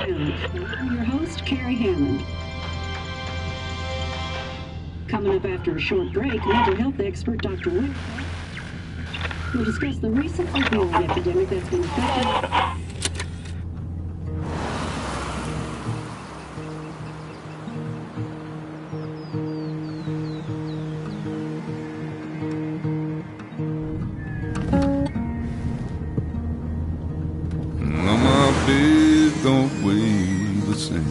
Sound. I'm your host, Carrie Hammond. Coming up after a short break, mental health expert Dr. Wick will discuss the recent opioid epidemic that's been affecting. Don't weigh the same.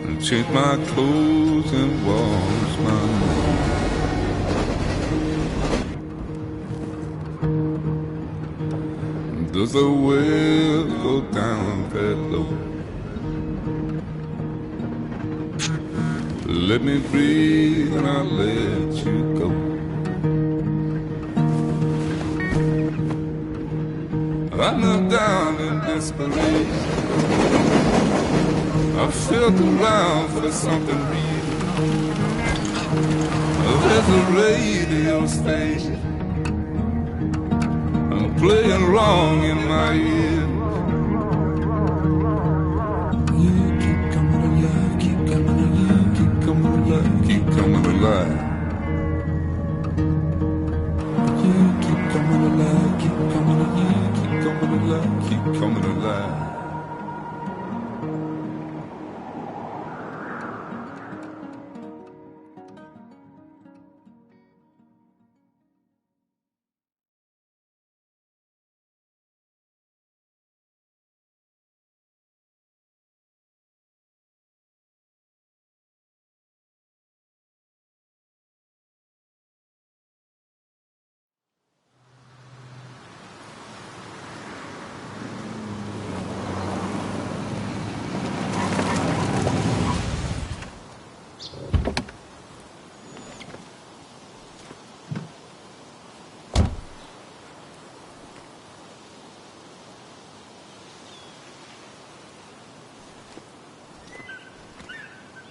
And change my clothes and wash my nose. Does the well go down that low? Let me breathe and I'll let you go. I knelt down in desperation. I felt around for something real. There's a radio station. I'm playing wrong in my ear. You keep coming alive, keep coming alive, keep coming alive, keep coming alive. You keep coming alive, keep coming alive, keep coming alive, keep coming alive.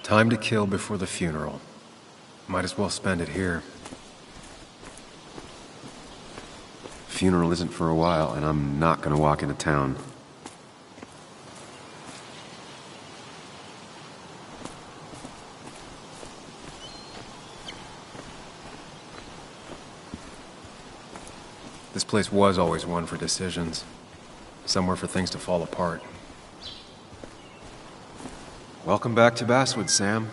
Time to kill before the funeral. Might as well spend it here. Funeral isn't for a while, and I'm not gonna walk into town. This place was always one for decisions. Somewhere for things to fall apart. Welcome back to Basswood, Sam.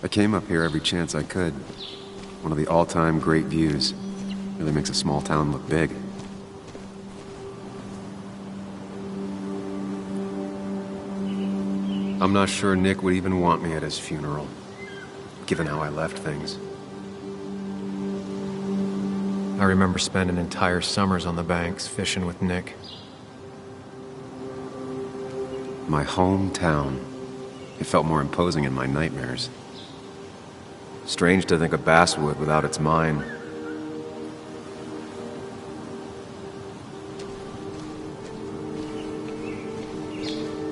I came up here every chance I could. One of the all-time great views. Really makes a small town look big. I'm not sure Nick would even want me at his funeral, given how I left things. I remember spending entire summers on the banks fishing with Nick. My hometown. It felt more imposing in my nightmares. Strange to think of Basswood without its mine.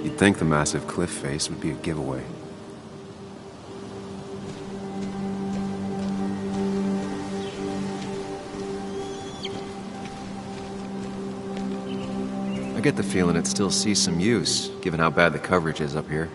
You'd think the massive cliff face would be a giveaway. I get the feeling it still sees some use, given how bad the coverage is up here.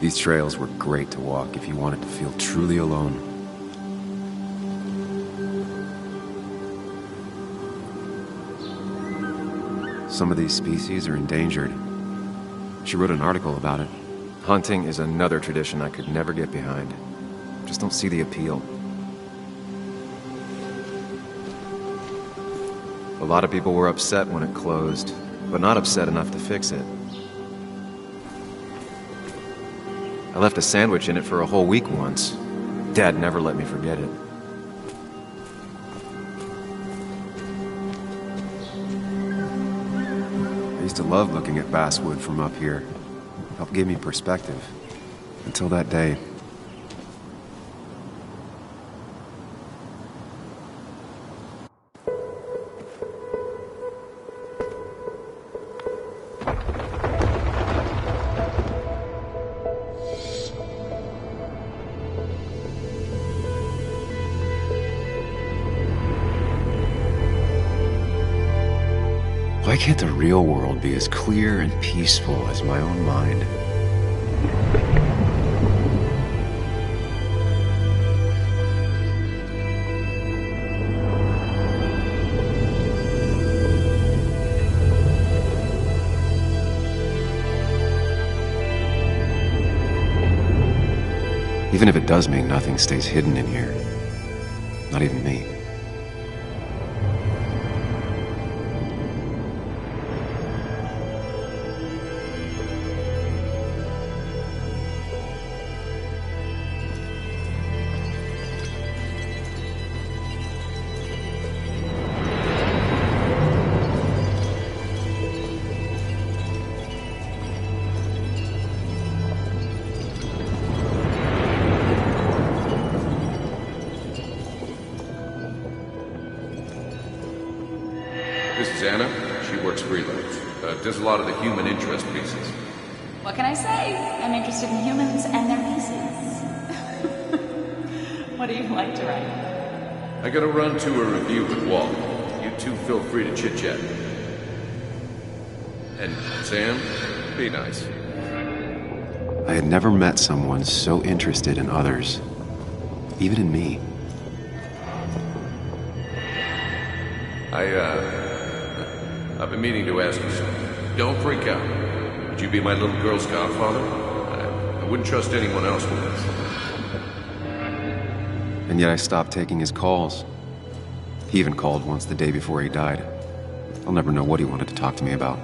These trails were great to walk if you wanted to feel truly alone. Some of these species are endangered. She wrote an article about it. Hunting is another tradition I could never get behind. Just don't see the appeal. A lot of people were upset when it closed, but not upset enough to fix it. I left a sandwich in it for a whole week once. Dad never let me forget it. I used to love looking at Basswood from up here. Helped give me perspective. Until that day. Why can't the real world be as clear and peaceful as my own mind? Even if it does mean nothing stays hidden in here. Not even me. This is Anna. She works freelance. Does a lot of the human interest pieces. What can I say? I'm interested in humans and their pieces. What do you like to write? I gotta run to a review with Walt. You two feel free to chit-chat. And Sam, be nice. I had never met someone so interested in others. Even in me. I've been meaning to ask you something. Don't freak out. Would you be my little girl's godfather? I wouldn't trust anyone else with this. And yet I stopped taking his calls. He even called once the day before he died. I'll never know what he wanted to talk to me about.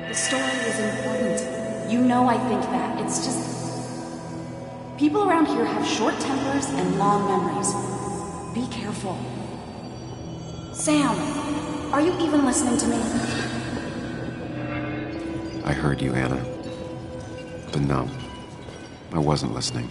The story is important. You know I think that. It's just... people around here have short tempers and long memories. Be careful. Sam, are you even listening to me? I heard you, Anna. But no, I wasn't listening.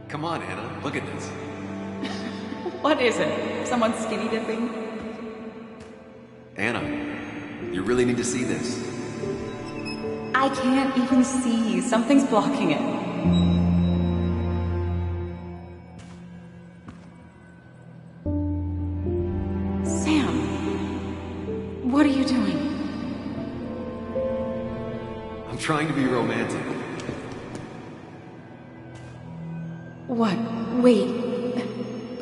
Come on, Anna, look at this. What is it? Someone skinny dipping? Anna, you really need to see this. I can't even see. Something's blocking it. Sam, what are you doing? I'm trying to be romantic. What? Wait.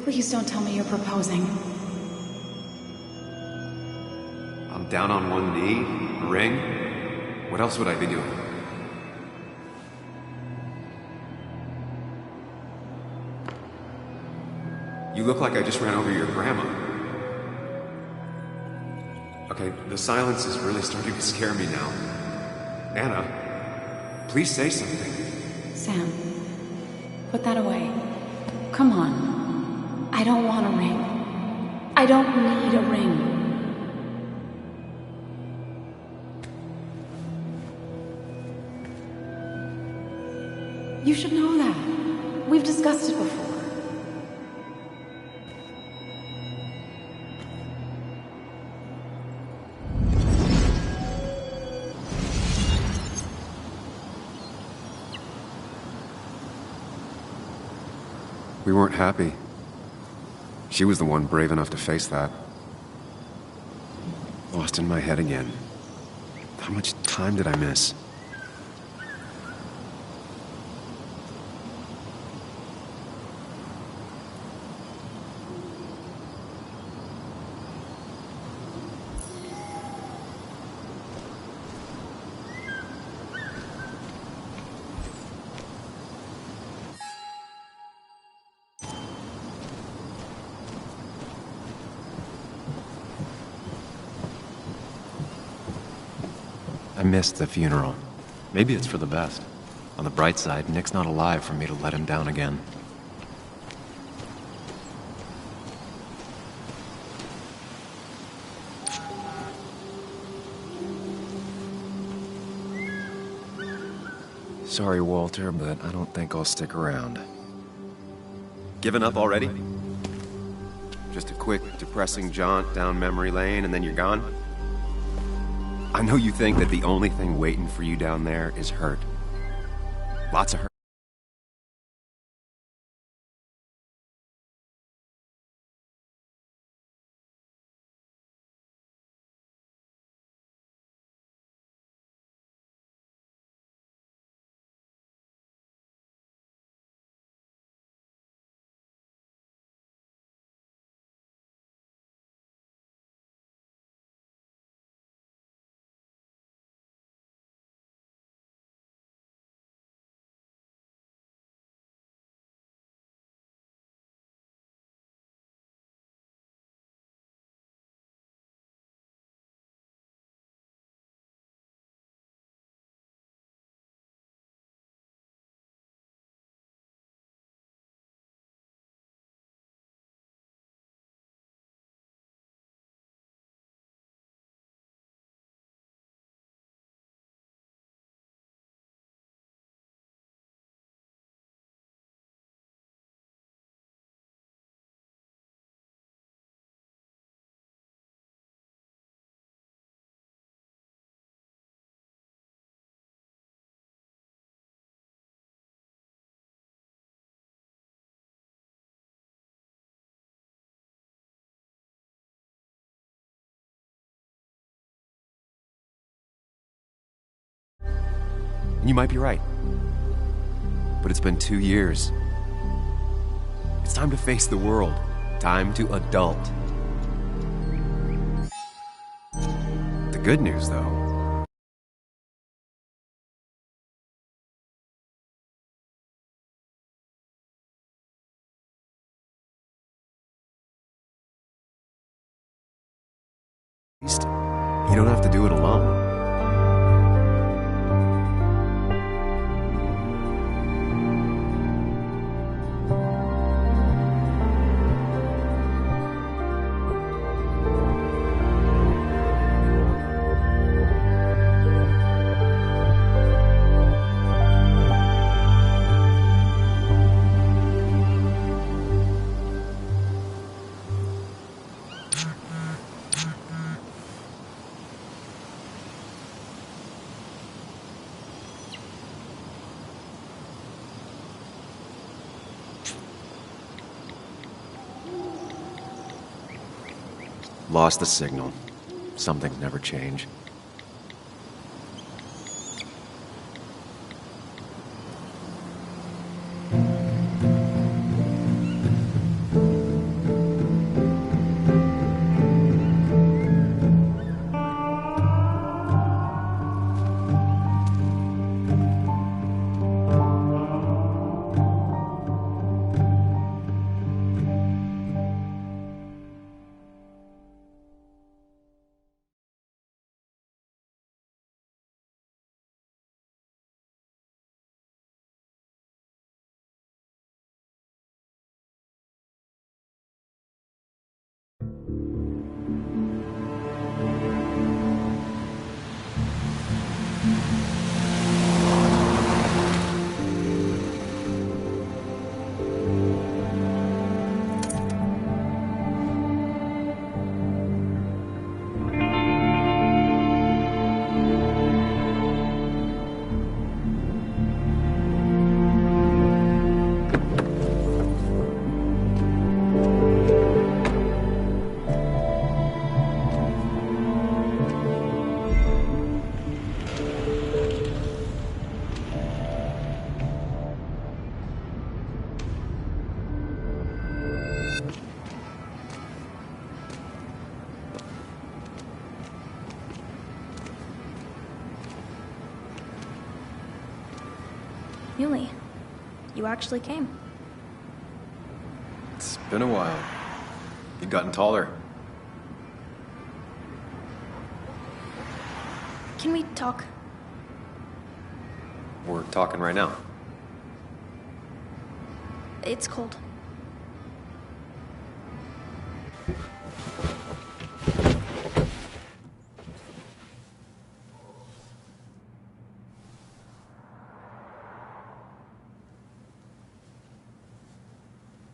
Please don't tell me you're proposing. I'm down on one knee, a ring. What else would I be doing? You look like I just ran over your grandma. Okay, the silence is really starting to scare me now. Anna, please say something. Sam, put that away. Come on. I don't want a ring. I don't need a ring. You should know that. We've discussed it before. We weren't happy. She was the one brave enough to face that. Lost in my head again. How much time did I miss? I missed the funeral. Maybe it's for the best. On the bright side, Nick's not alive for me to let him down again. Sorry, Walter, but I don't think I'll stick around. Given up already? Just a quick, depressing jaunt down memory lane and then you're gone? I know you think that the only thing waiting for you down there is hurt. Lots of hurt. You might be right. But it's been 2 years. It's time to face the world. Time to adult. The good news, though, you don't have to do it alone. Lost the signal. Some things never change. Yuli, you actually came. It's been a while. You've gotten taller. Can we talk? We're talking right now. It's cold.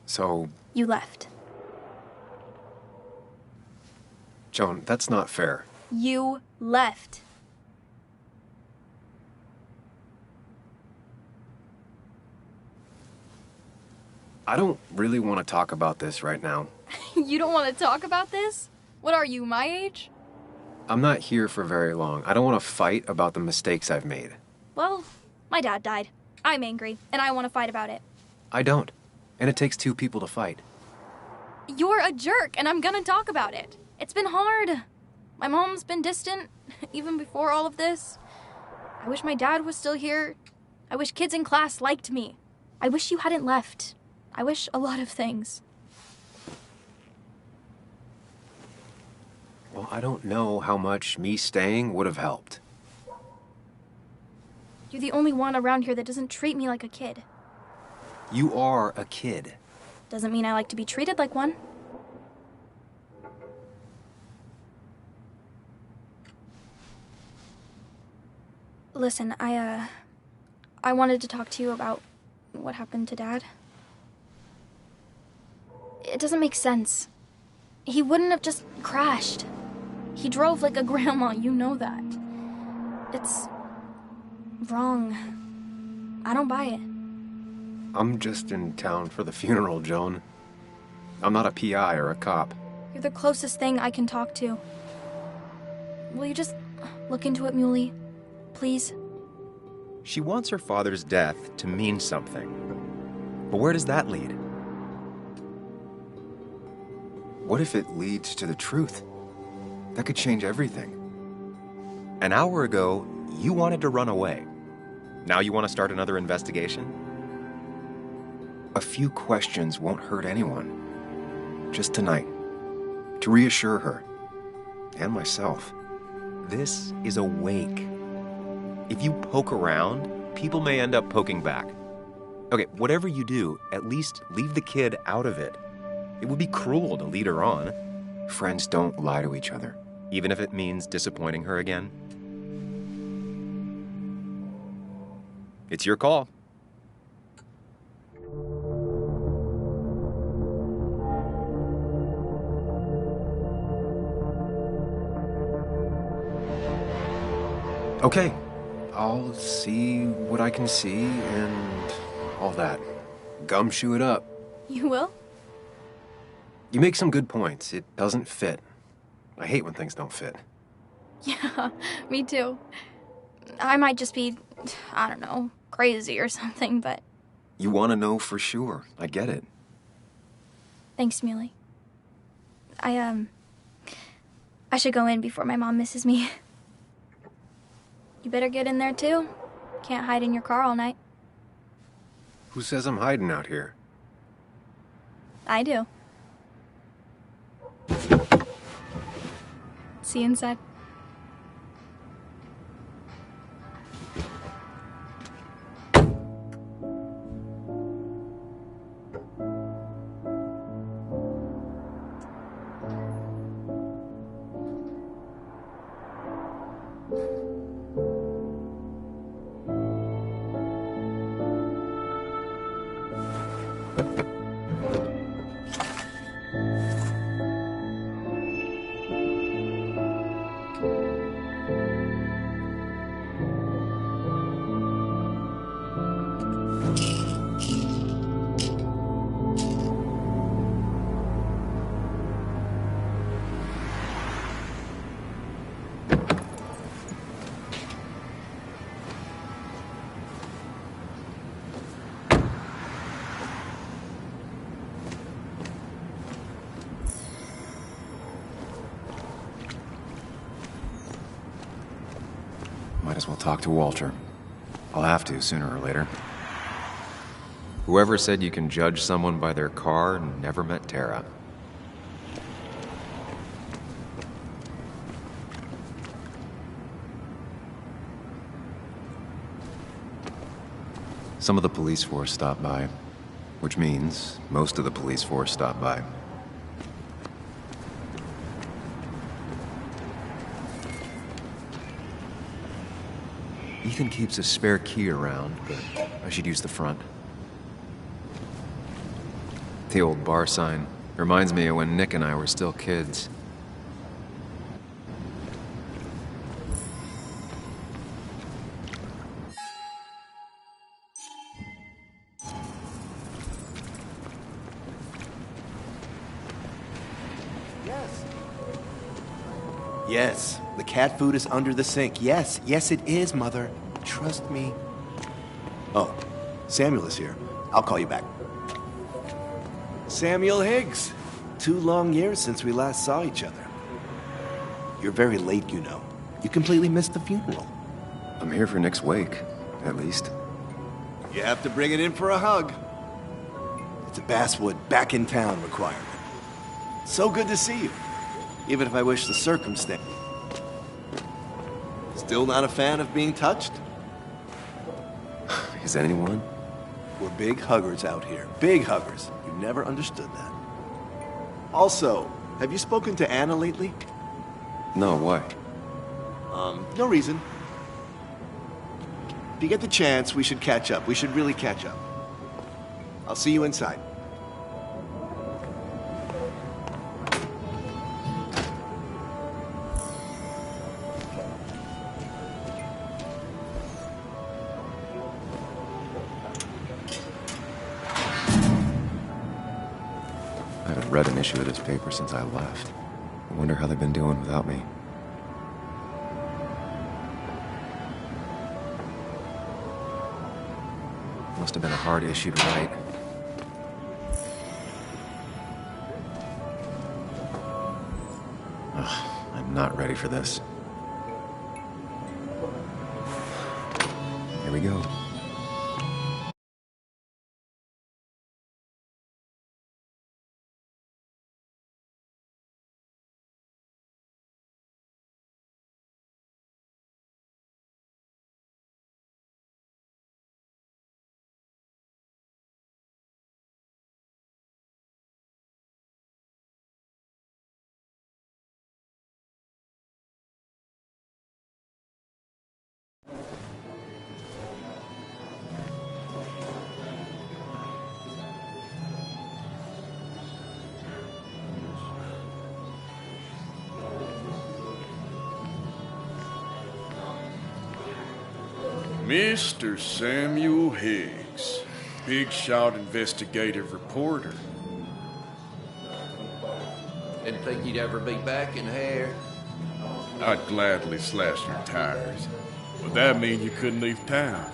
So, You left. Joan, that's not fair. You left. I don't really want to talk about this right now. You don't want to talk about this? What are you, my age? I'm not here for very long. I don't want to fight about the mistakes I've made. Well, my dad died. I'm angry, and I want to fight about it. I don't. And it takes two people to fight. You're a jerk, and I'm gonna talk about it. It's been hard. My mom's been distant, even before all of this. I wish my dad was still here. I wish kids in class liked me. I wish you hadn't left. I wish a lot of things. Well, I don't know how much me staying would have helped. You're the only one around here that doesn't treat me like a kid. You are a kid. Doesn't mean I like to be treated like one. Listen, I wanted to talk to you about what happened to Dad. It doesn't make sense. He wouldn't have just crashed. He drove like a grandma, you know that. It's wrong. I don't buy it. I'm just in town for the funeral, Joan. I'm not a PI or a cop. You're the closest thing I can talk to. Will you just look into it, Muley? Please? She wants her father's death to mean something. But where does that lead? What if it leads to the truth? That could change everything. An hour ago, you wanted to run away. Now you want to start another investigation? A few questions won't hurt anyone. Just tonight. To reassure her. And myself. This is a wake. If you poke around, people may end up poking back. Okay, whatever you do, at least leave the kid out of it. It would be cruel to lead her on. Friends don't lie to each other, even if it means disappointing her again. It's your call. Okay, I'll see what I can see and all that. Gumshoe it up. You will? You make some good points. It doesn't fit. I hate when things don't fit. Yeah, me too. I might just be, I don't know, crazy or something, but... You want to know for sure. I get it. Thanks, Muley. I should go in before my mom misses me. You better get in there, too. Can't hide in your car all night. Who says I'm hiding out here? I do. See you inside. Might as well talk to Walter. I'll have to, sooner or later. Whoever said you can judge someone by their car never met Tara. Some of the police force stopped by, which means most of the police force stopped by. Ethan keeps a spare key around, but I should use the front. The old bar sign reminds me of when Nick and I were still kids. Yes, the cat food is under the sink. Yes, yes it is, Mother. Trust me. Oh, Samuel is here. I'll call you back. Samuel Higgs. 2 long years since we last saw each other. You're very late, you know. You completely missed the funeral. I'm here for Nick's wake, at least. You have to bring it in for a hug. It's a Basswood back in town requirement. So good to see you. Even if I wish the circumstance. Still not a fan of being touched? Is anyone? We're big huggers out here. Big huggers. You've never understood that. Also, have you spoken to Anna lately? No, why? No reason. If you get the chance, we should catch up. We should really catch up. I'll see you inside. I haven't read an issue of this paper since I left. I wonder how they've been doing without me. Must have been a hard issue to write. Ugh, I'm not ready for this. Here we go. Mr. Samuel Higgs, big shot investigative reporter. Didn't think you'd ever be back in here. I'd gladly slash your tires. But that means you couldn't leave town.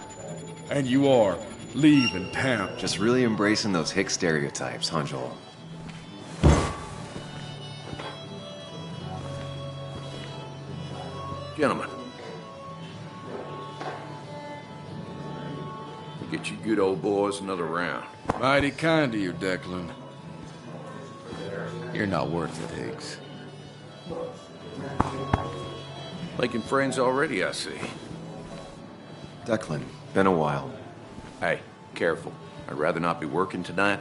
And you are leaving town. Just really embracing those hick stereotypes, huh, Joel? Gentlemen. We'll get you good old boys another round. Mighty kind of you, Declan. You're not worth it, Higgs. Making friends already, I see. Declan, been a while. Hey, careful. I'd rather not be working tonight.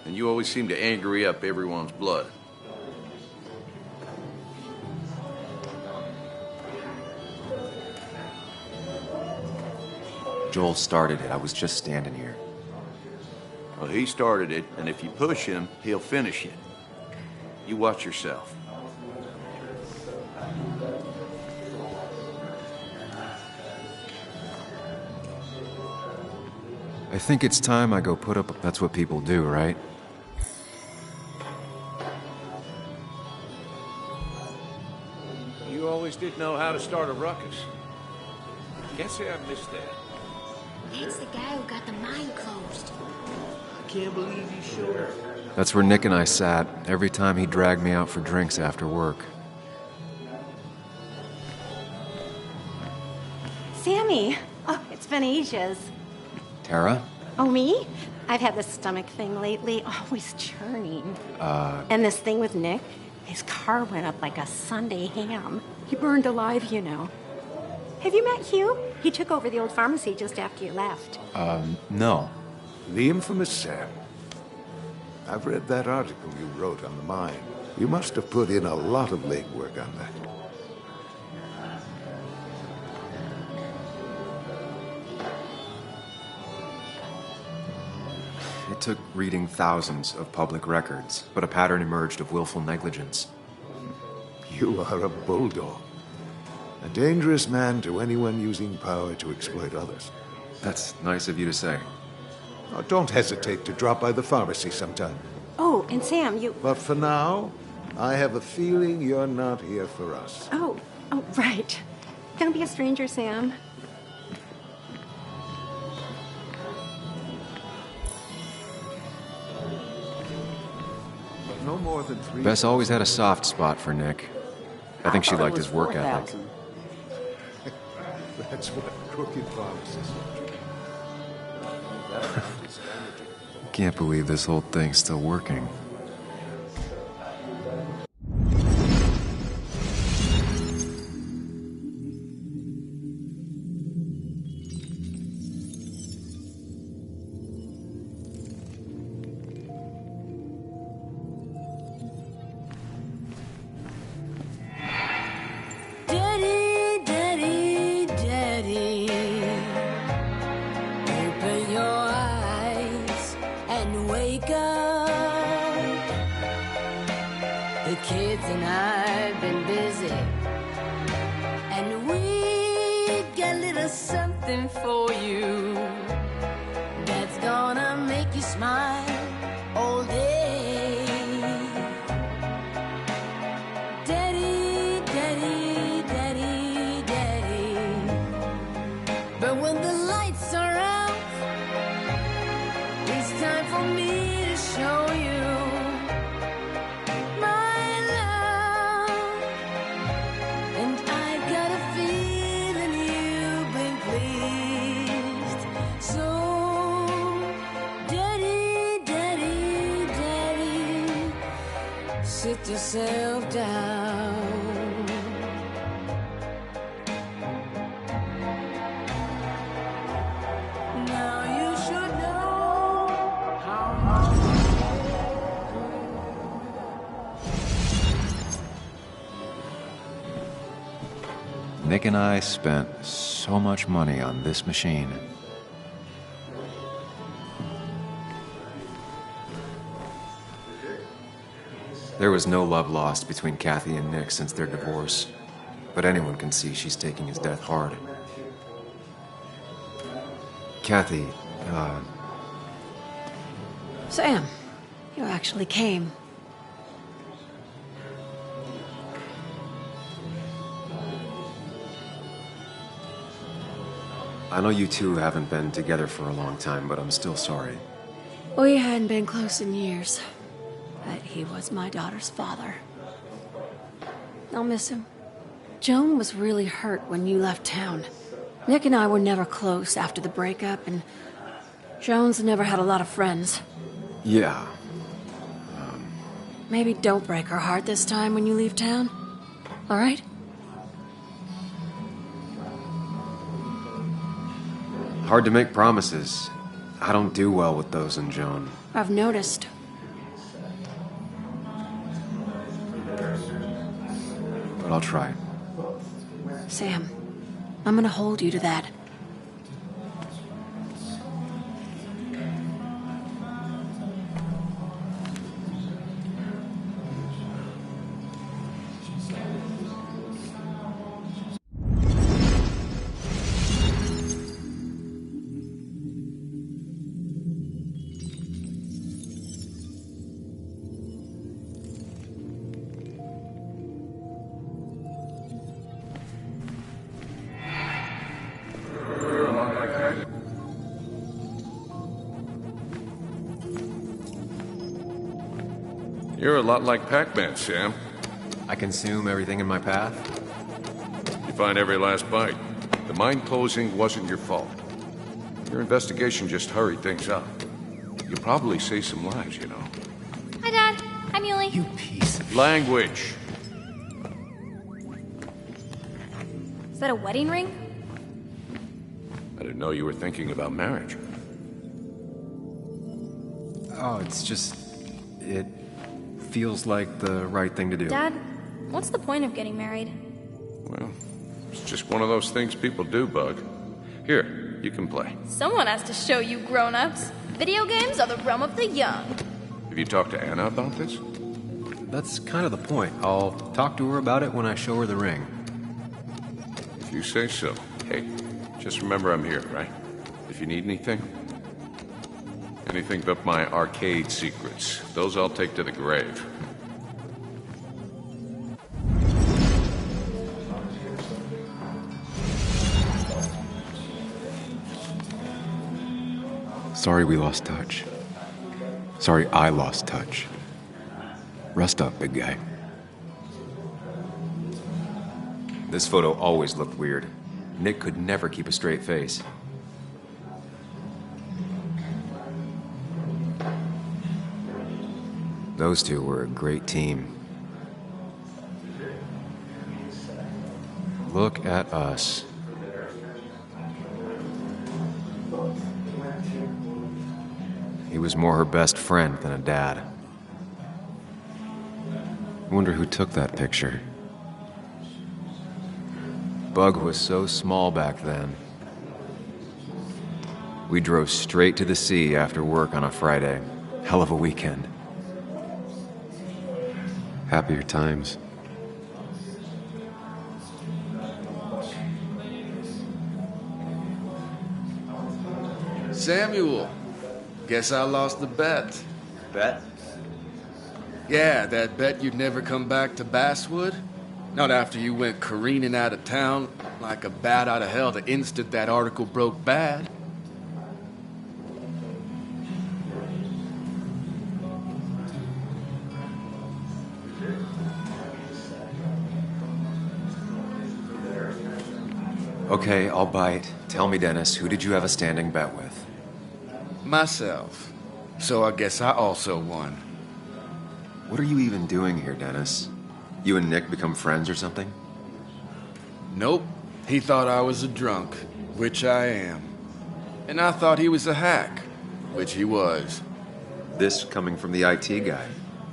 And you always seem to angry up everyone's blood. Joel started it. I was just standing here. Well, he started it, and if you push him, he'll finish it. You watch yourself. I think it's time I go put up... That's what people do, right? You always did know how to start a ruckus. Can't say I missed that. That's the guy who got the mine closed. I can't believe you showed up. That's where Nick and I sat every time he dragged me out for drinks after work. Sammy! Oh, it's been ages. Tara? Oh, me? I've had this stomach thing lately, always churning. And this thing with Nick, his car went up like a Sunday ham. He burned alive, you know. Have you met Hugh? He took over the old pharmacy just after you left. No. The infamous Sam. I've read that article you wrote on the mine. You must have put in a lot of legwork on that. It took reading thousands of public records, but a pattern emerged of willful negligence. You are a bulldog. A dangerous man to anyone using power to exploit others. That's nice of you to say. Oh, don't hesitate to drop by the pharmacy sometime. Oh, and Sam, you... But for now, I have a feeling you're not here for us. Oh, right. Don't be a stranger, Sam. No more than 3. Bess always had a soft spot for Nick. I think she liked his work ethic. That's what crooked pharmacists Can't believe this whole thing's still working. Sit yourself down. Now you should know how Nick and I spent so much money on this machine. There was no love lost between Kathy and Nick since their divorce, but anyone can see she's taking his death hard. Kathy, Sam, you actually came. I know you two haven't been together for a long time, but I'm still sorry. We hadn't been close in years, but he was my daughter's father. I'll miss him. Joan was really hurt when you left town. Nick and I were never close after the breakup, and Joan's never had a lot of friends. Yeah. Maybe don't break her heart this time when you leave town. All right? Hard to make promises. I don't do well with those in Joan. I've noticed. But I'll try. Sam, I'm gonna hold you to that. You're a lot like Pac-Man, Sam. I consume everything in my path? You find every last bite. The mine closing wasn't your fault. Your investigation just hurried things up. You'll probably save some lives, you know. Hi, Dad. Hi, Muley. You piece of... Language. Is that a wedding ring? I didn't know you were thinking about marriage. Oh, it's just... It feels like the right thing to do. Dad, what's the point of getting married? Well, it's just one of those things people do, Bug. Here, you can play. Someone has to show you grown-ups. Video games are the realm of the young. Have you talked to Anna about this? That's kind of the point. I'll talk to her about it when I show her the ring. If you say so. Hey, just remember I'm here, right? If you need anything. Anything but my arcade secrets. Those I'll take to the grave. Sorry we lost touch. Sorry I lost touch. Rest up, big guy. This photo always looked weird. Nick could never keep a straight face. Those two were a great team. Look at us. He was more her best friend than a dad. I wonder who took that picture. Bug was so small back then. We drove straight to the sea after work on a Friday. Hell of a weekend. Happier times. Samuel, guess I lost the bet. Bet? Yeah, that bet you'd never come back to Basswood. Not after you went careening out of town like a bat out of hell the instant that article broke bad. Okay, I'll bite. Tell me, Dennis, who did you have a standing bet with? Myself. So I guess I also won. What are you even doing here, Dennis? You and Nick become friends or something? Nope. He thought I was a drunk, which I am. And I thought he was a hack, which he was. This coming from the IT guy.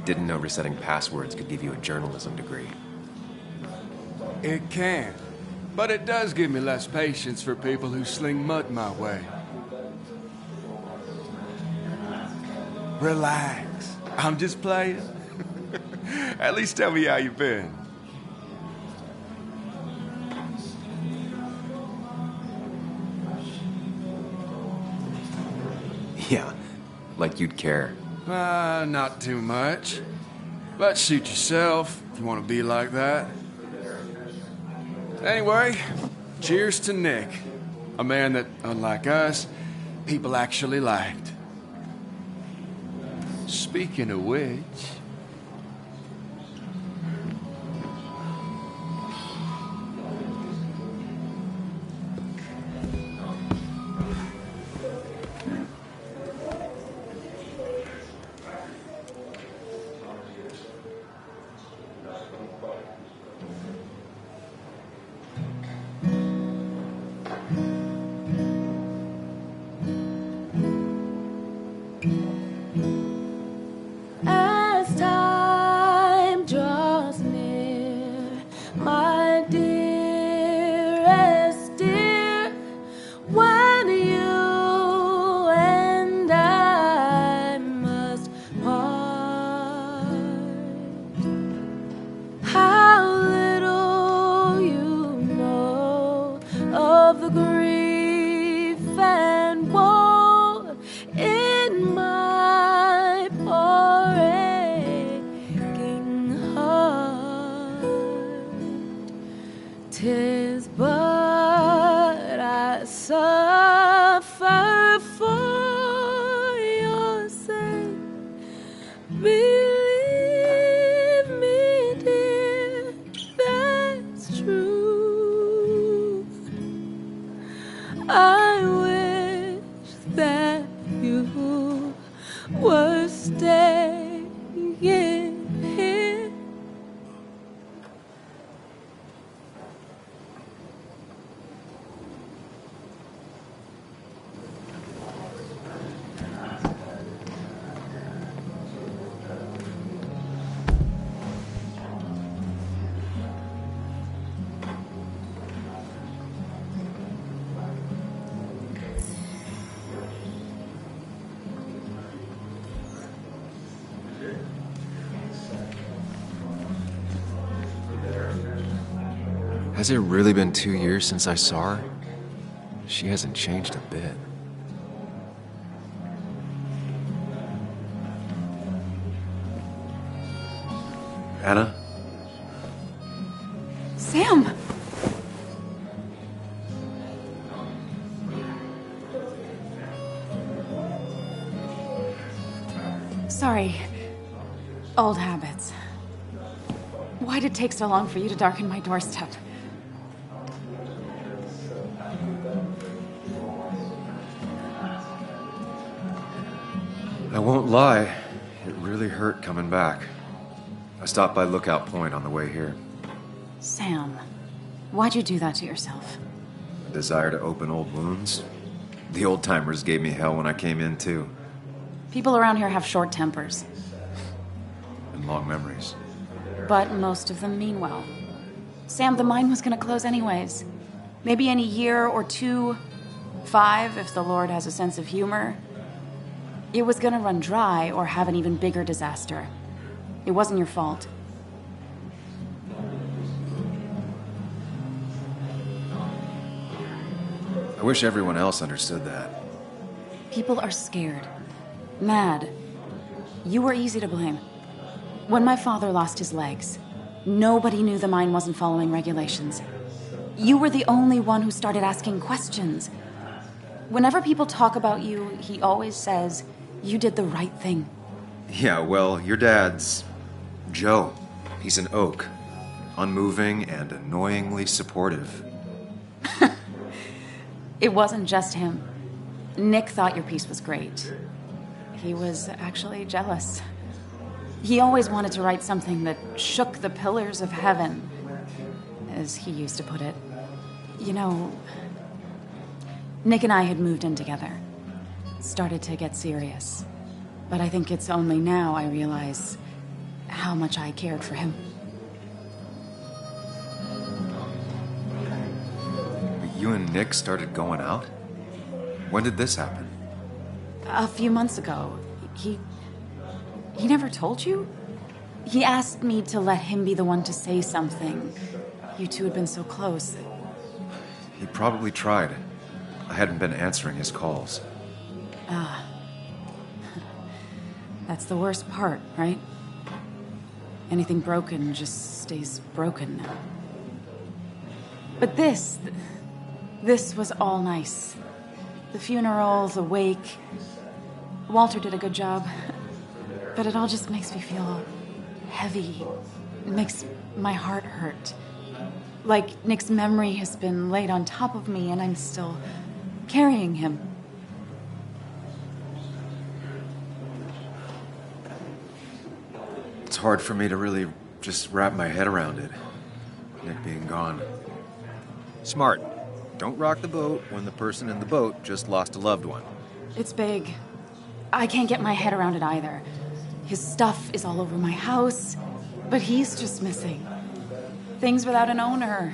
Didn't know resetting passwords could give you a journalism degree. It can. But it does give me less patience for people who sling mud my way. Relax. I'm just playing. At least tell me how you've been. Yeah, like you'd care. Not too much. But suit yourself if you want to be like that. Anyway, cheers to Nick. A man that, unlike us, people actually liked. Speaking of which... As time draws near, my dearest dear, when you and I must part, how little you know of the grief and woe in my poor aching heart. 'Tis but I suffer for your sake. Believe me, dear, that's true. I wish that you were staying here. Has it really been 2 years since I saw her? She hasn't changed a bit. Anna? Sam! Sorry. Old habits. Why'd it take so long for you to darken my doorstep? I won't lie, it really hurt coming back. I stopped by Lookout Point on the way here. Sam, why'd you do that to yourself? A desire to open old wounds? The old-timers gave me hell when I came in, too. People around here have short tempers. And long memories. But most of them mean well. Sam, the mine was gonna close anyways. Maybe in a year or 2, 5, if the Lord has a sense of humor. It was gonna run dry or have an even bigger disaster. It wasn't your fault. I wish everyone else understood that. People are scared. Mad. You were easy to blame. When my father lost his legs, nobody knew the mine wasn't following regulations. You were the only one who started asking questions. Whenever people talk about you, he always says, you did the right thing. Yeah, well, your dad's... Joe. He's an oak. Unmoving and annoyingly supportive. It wasn't just him. Nick thought your piece was great. He was actually jealous. He always wanted to write something that shook the pillars of heaven, as he used to put it. You know, Nick and I had moved in together. Started to get serious. But I think it's only now I realize how much I cared for him. You and Nick started going out? When did this happen? A few months ago. He never told you? He asked me to let him be the one to say something. You two had been so close. He probably tried. I hadn't been answering his calls. Ah. That's the worst part, right? Anything broken just stays broken. But this This was all nice. The funeral, the wake. Walter did a good job. But it all just makes me feel heavy. It makes my heart hurt. Like Nick's memory has been laid on top of me and I'm still carrying him. It's hard for me to really just wrap my head around it. Nick being gone. Smart. Don't rock the boat when the person in the boat just lost a loved one. It's big. I can't get my head around it either. His stuff is all over my house, but he's just missing. Things without an owner.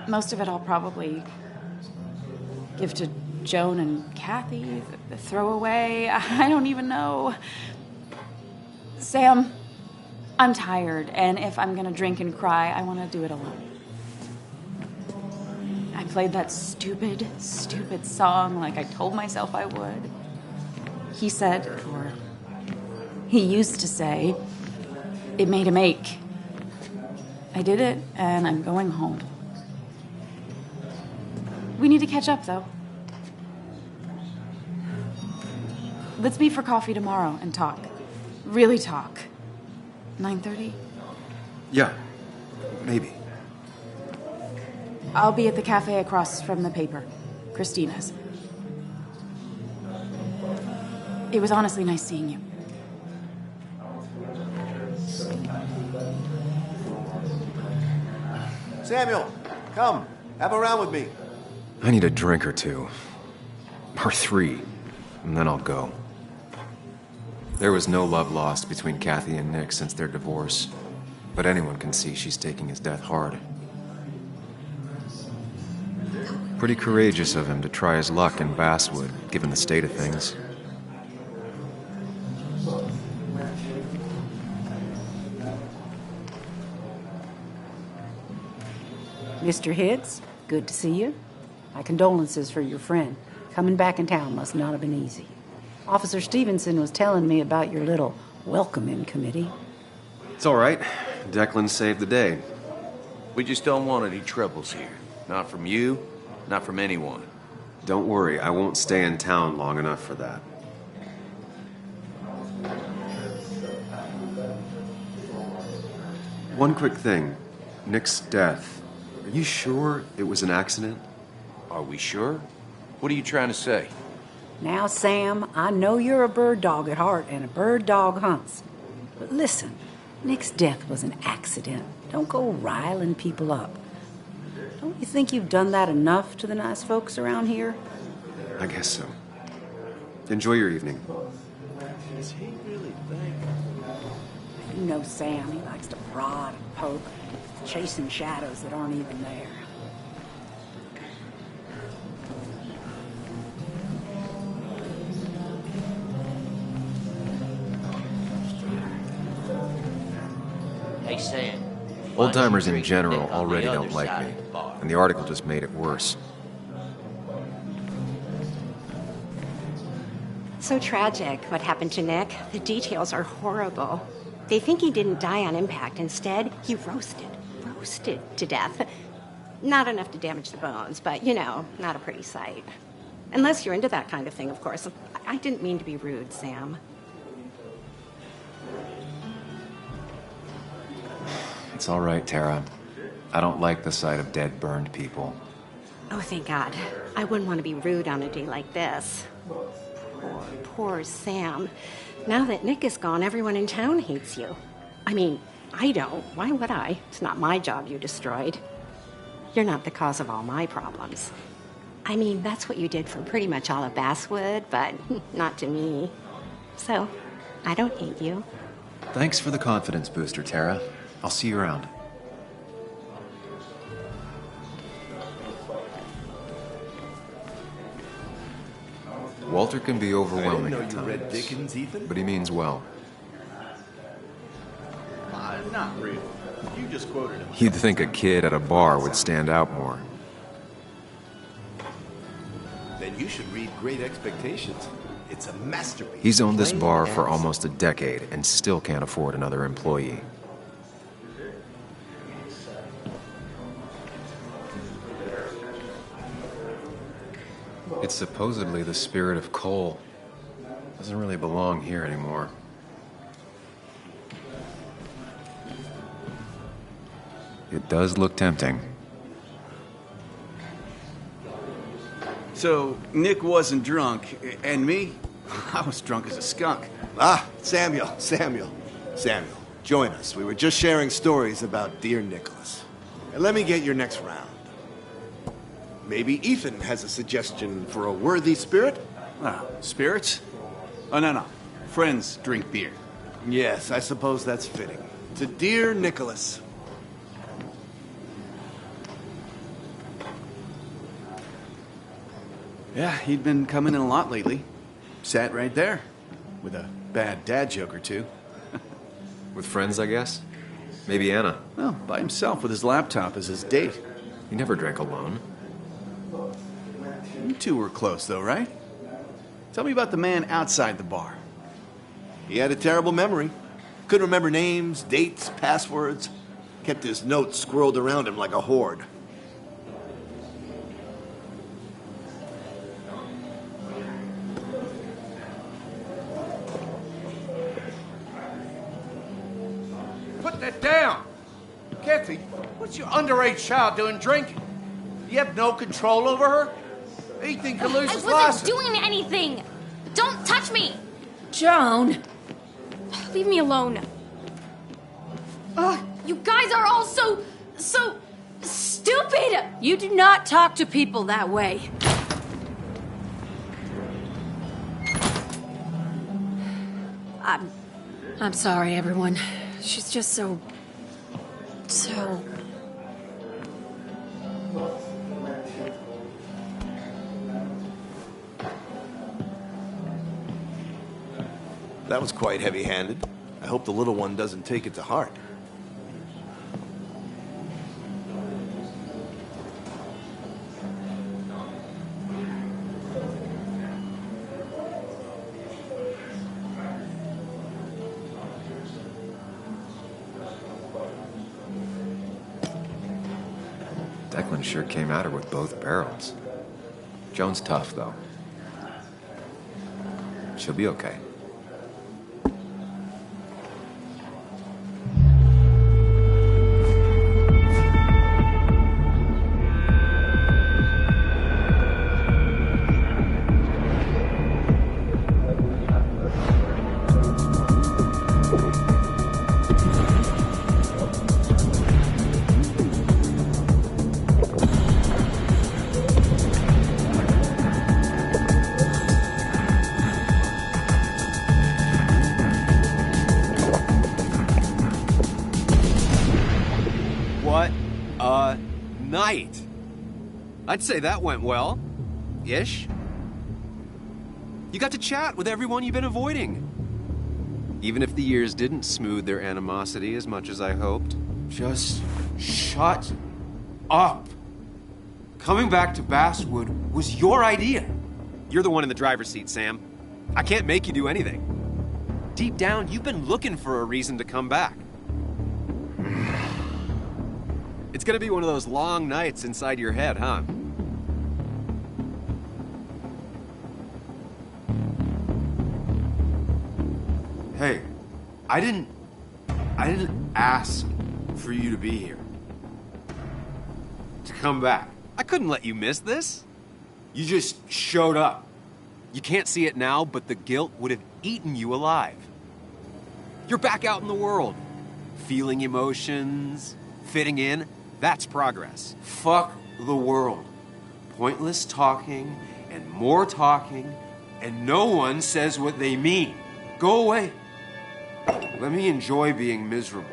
Most of it I'll probably give to Joan and Kathy, throw away. I don't even know. Sam, I'm tired, and if I'm gonna drink and cry, I want to do it alone. I played that stupid song like I told myself I would. He said, or he used to say, it made him ache. I did it, and I'm going home. We need to catch up, though. Let's meet for coffee tomorrow and talk. Really talk. 9:30? Yeah, maybe. I'll be at the cafe across from the paper. Christina's. It was honestly nice seeing you. Samuel, come. Have a round with me. I need a drink or two. Or 3. And then I'll go. There was no love lost between Kathy and Nick since their divorce. But anyone can see she's taking his death hard. Pretty courageous of him to try his luck in Basswood, given the state of things. Mr. Hicks, good to see you. My condolences for your friend. Coming back in town must not have been easy. Officer Stevenson was telling me about your little welcoming committee. It's all right. Declan saved the day. We just don't want any troubles here. Not from you, not from anyone. Don't worry, I won't stay in town long enough for that. One quick thing. Nick's death. Are you sure it was an accident? Are we sure? What are you trying to say? Now, Sam, I know you're a bird dog at heart and a bird dog hunts. But listen, Nick's death was an accident. Don't go riling people up. Don't you think you've done that enough to the nice folks around here? I guess so. Enjoy your evening. Does he really think? You know Sam, he likes to prod and poke, chasing shadows that aren't even there. Hey, Sam. Old-timers in general already don't like me, and the article just made it worse. So tragic what happened to Nick. The details are horrible. They think he didn't die on impact. Instead, he roasted to death. Not enough to damage the bones, but, you know, not a pretty sight. Unless you're into that kind of thing, of course. I didn't mean to be rude, Sam. It's all right, Tara. I don't like the sight of dead, burned people. Oh, thank God. I wouldn't want to be rude on a day like this. Poor Sam. Now that Nick is gone, everyone in town hates you. I mean, I don't. Why would I? It's not my job you destroyed. You're not the cause of all my problems. I mean, that's what you did for pretty much all of Basswood, but not to me. So, I don't hate you. Thanks for the confidence booster, Tara. I'll see you around. Walter can be overwhelming at times, read Dickens, Ethan? but he means well. Not really. You just quoted him. You'd think a kid at a bar would stand out more. Then you should read Great Expectations. It's a masterpiece. He's owned this Plain bar as. for almost a decade and still can't afford another employee. It's supposedly the spirit of coal. Doesn't really belong here anymore. It does look tempting. So, Nick wasn't drunk, and me? I was drunk as a skunk. Samuel, join us. We were just sharing stories about dear Nicholas. And let me get your next round. Maybe Ethan has a suggestion for a worthy spirit? Spirits? Oh, no. Friends drink beer. Yes, I suppose that's fitting. To dear Nicholas. Yeah, he'd been coming in a lot lately. Sat right there. With a bad dad joke or two. With friends, I guess? Maybe Anna. Well, by himself with his laptop as his date. He never drank alone. You two were close, though, right? Tell me about the man outside the bar. He had a terrible memory. Couldn't remember names, dates, passwords. Kept his notes squirreled around him like a hoard. Put that down! Kathy, what's your underage child doing drinking? You have no control over her? Ethan can lose his I license. wasn't doing anything! Don't touch me! Joan! Leave me alone. You guys are all so stupid! You do not talk to people that way. I'm sorry, everyone. She's just so... That was quite heavy-handed. I hope the little one doesn't take it to heart. Declan sure came at her with both barrels. Joan's tough, though. She'll be okay. Night. I'd say that went well. Ish. You got to chat with everyone you've been avoiding. Even if the years didn't smooth their animosity as much as I hoped. Just shut up. Coming back to Basswood was your idea. You're the one in the driver's seat, Sam. I can't make you do anything. Deep down, you've been looking for a reason to come back. It's gonna be one of those long nights inside your head, huh? Hey, I didn't ask for you to be here. To come back. I couldn't let you miss this. You just showed up. You can't see it now, but the guilt would have eaten you alive. You're back out in the world. Feeling emotions, fitting in. That's progress. Fuck the world. Pointless talking and more talking, and no one says what they mean. Go away. Let me enjoy being miserable.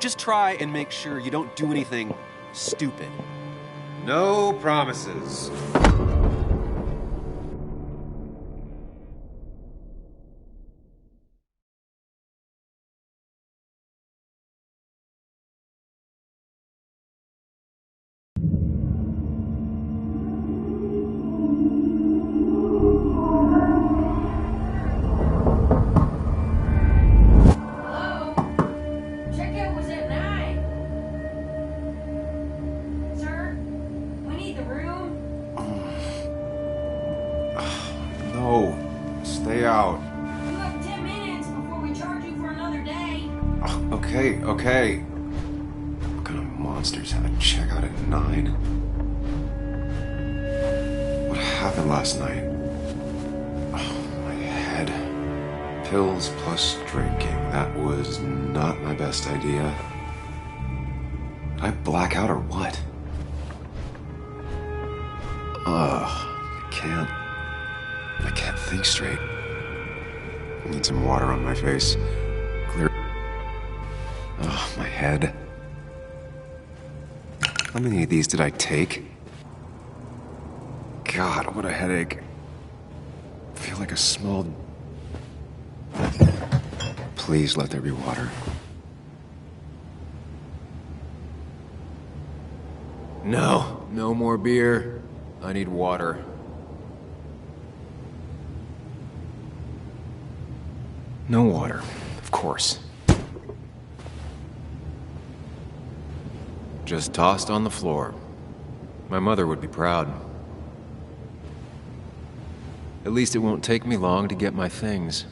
Just try and make sure you don't do anything stupid. No promises. Okay. What kind of monsters have a checkout at 9? What happened last night? Oh, my head. Pills plus drinking. That was not my best idea. Did I black out or what? I can't think straight. I need some water on my face. Clear. Oh, my head. How many of these did I take? God, what a headache. I feel like a small... Please let there be water. No, no more beer. I need water. No water, of course. Just tossed on the floor. My mother would be proud. At least it won't take me long to get my things.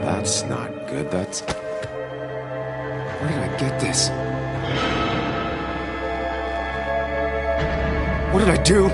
That's not good. That's... Where did I get this? What did I do?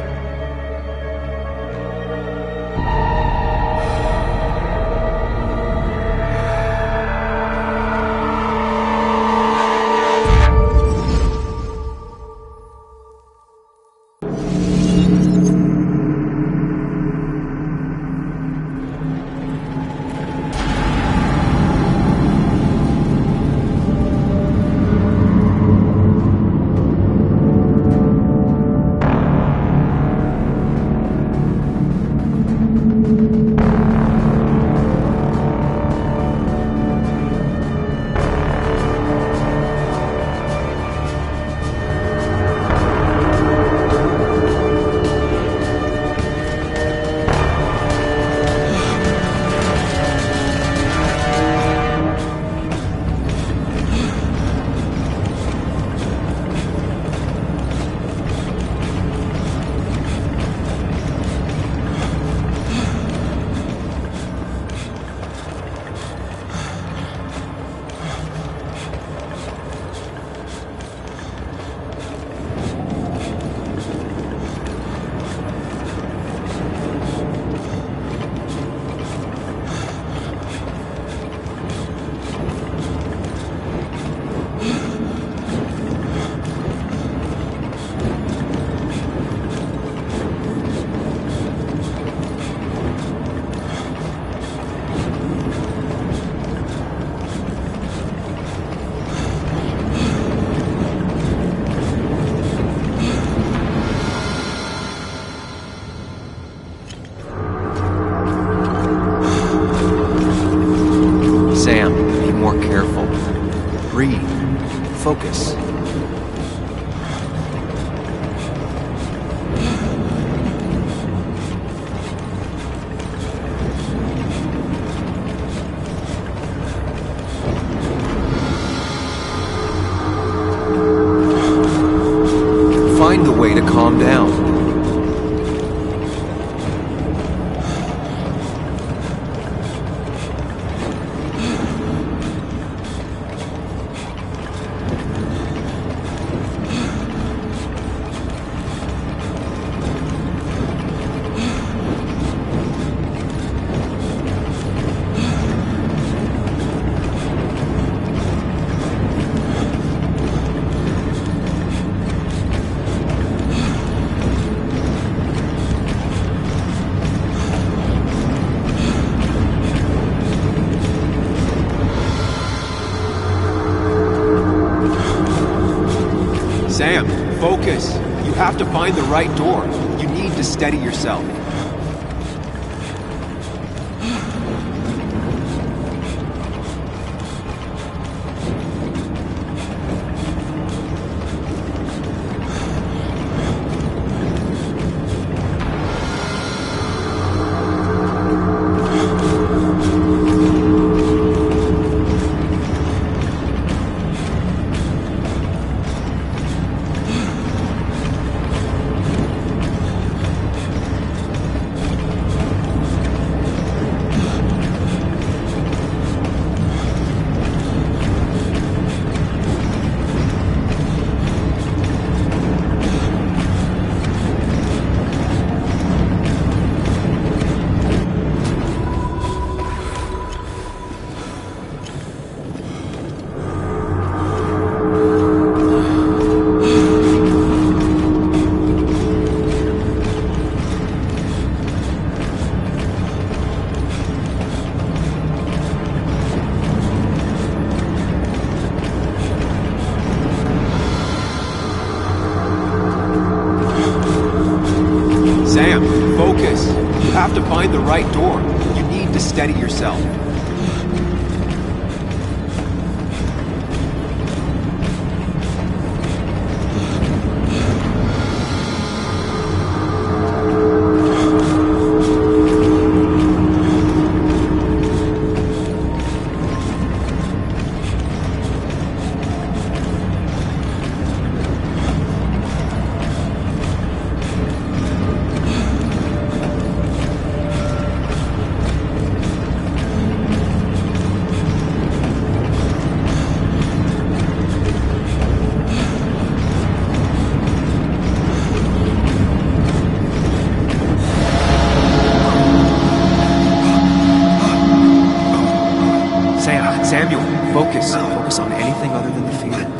Sam, be more careful. Breathe. Focus. Find the way to calm down. Sam, focus. You have to find the right door. You need to steady yourself. Focus! You have to find the right door. You need to steady yourself. Samuel, focus. Focus on anything other than the fear.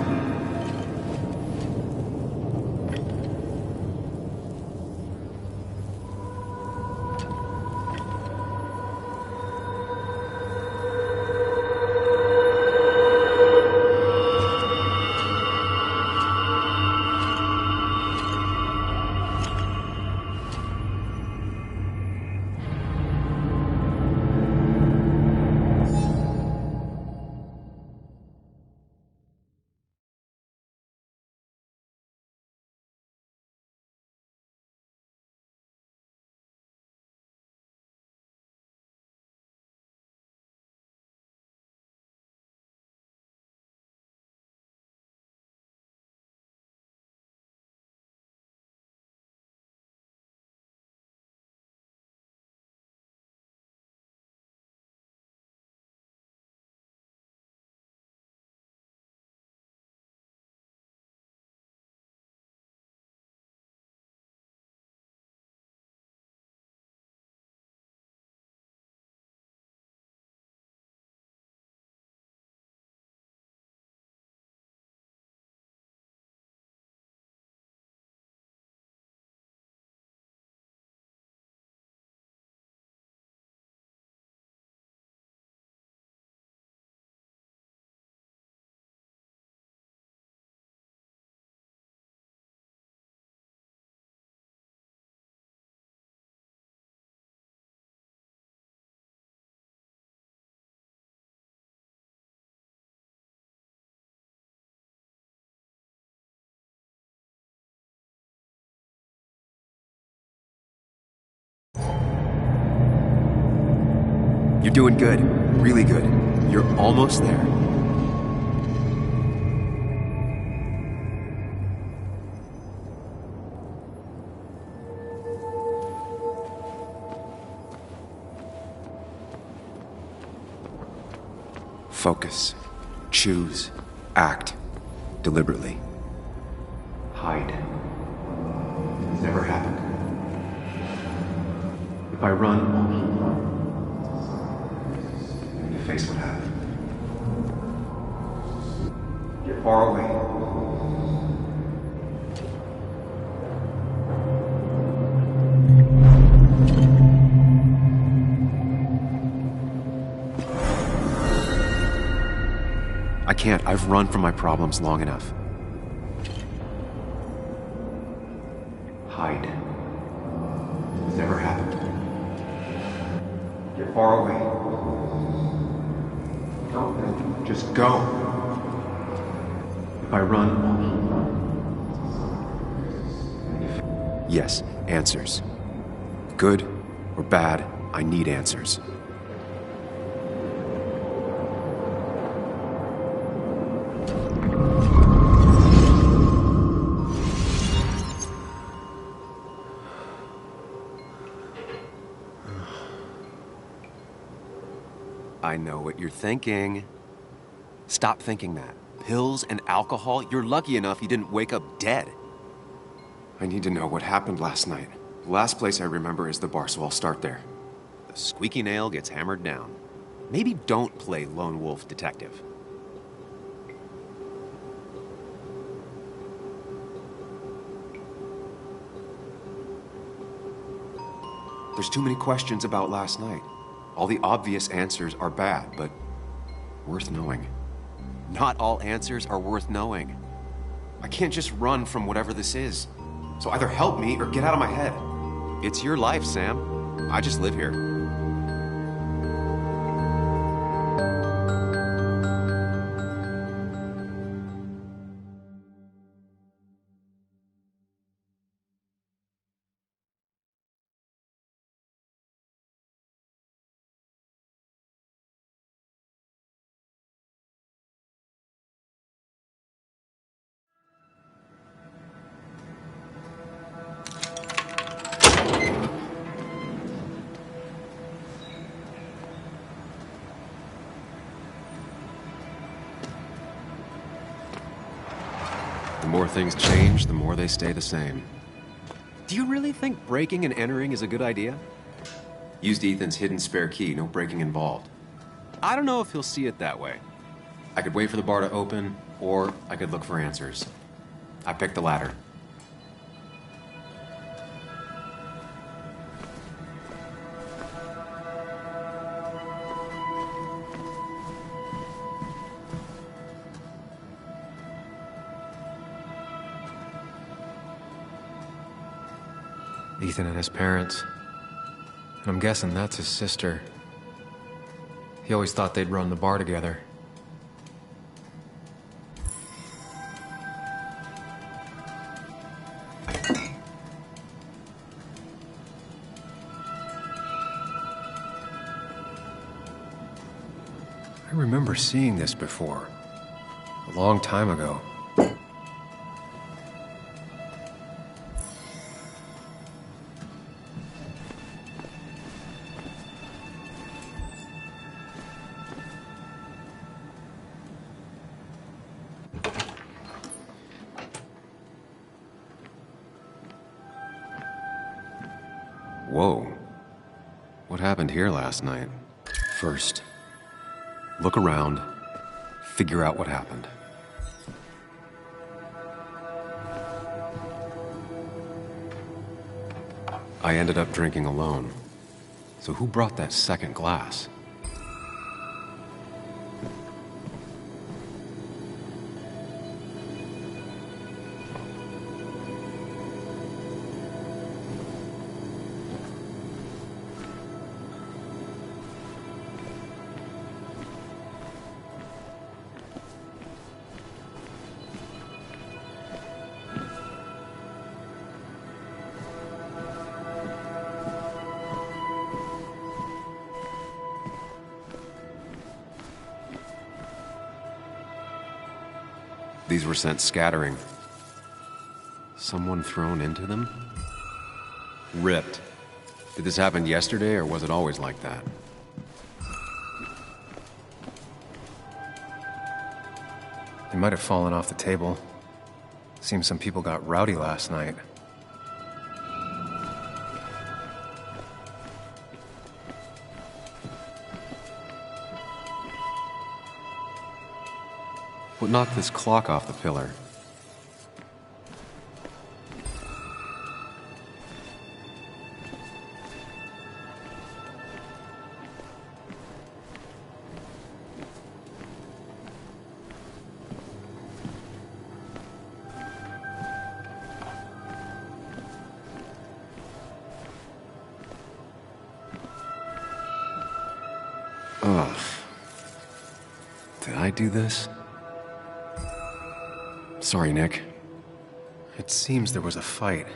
You're doing good. Really good. You're almost there. Focus. Choose. Act. Deliberately. Hide. It's never happened. If I run, you face what happened. Get far away. I can't. I've run from my problems long enough. Hide. It's never happened. Get far away. Don't think. Just go. If I run... Yes, answers. Good or bad, I need answers. I know what you're thinking. Stop thinking that. Pills and alcohol, you're lucky enough you didn't wake up dead. I need to know what happened last night. The last place I remember is the bar, so I'll start there. The squeaky nail gets hammered down. Maybe don't play lone wolf detective. There's too many questions about last night. All the obvious answers are bad, but worth knowing. Not all answers are worth knowing. I can't just run from whatever this is. So either help me or get out of my head. It's your life, Sam. I just live here. The more things change, the more they stay the same. Do you really think breaking and entering is a good idea? Used Ethan's hidden spare key, no breaking involved. I don't know if he'll see it that way. I could wait for the bar to open, or I could look for answers. I picked the latter. Ethan and his parents. And I'm guessing that's his sister. He always thought they'd run the bar together. I remember seeing this before. A long time ago. Whoa. What happened here last night? First, look around, figure out what happened. I ended up drinking alone. So who brought that second glass? These were sent scattering. Someone thrown into them? Ripped. Did this happen yesterday, or was it always like that? They might have fallen off the table. Seems some people got rowdy last night. What knocked this clock off the pillar? Ugh. Did I do this? Sorry, Nick. It seems there was a fight.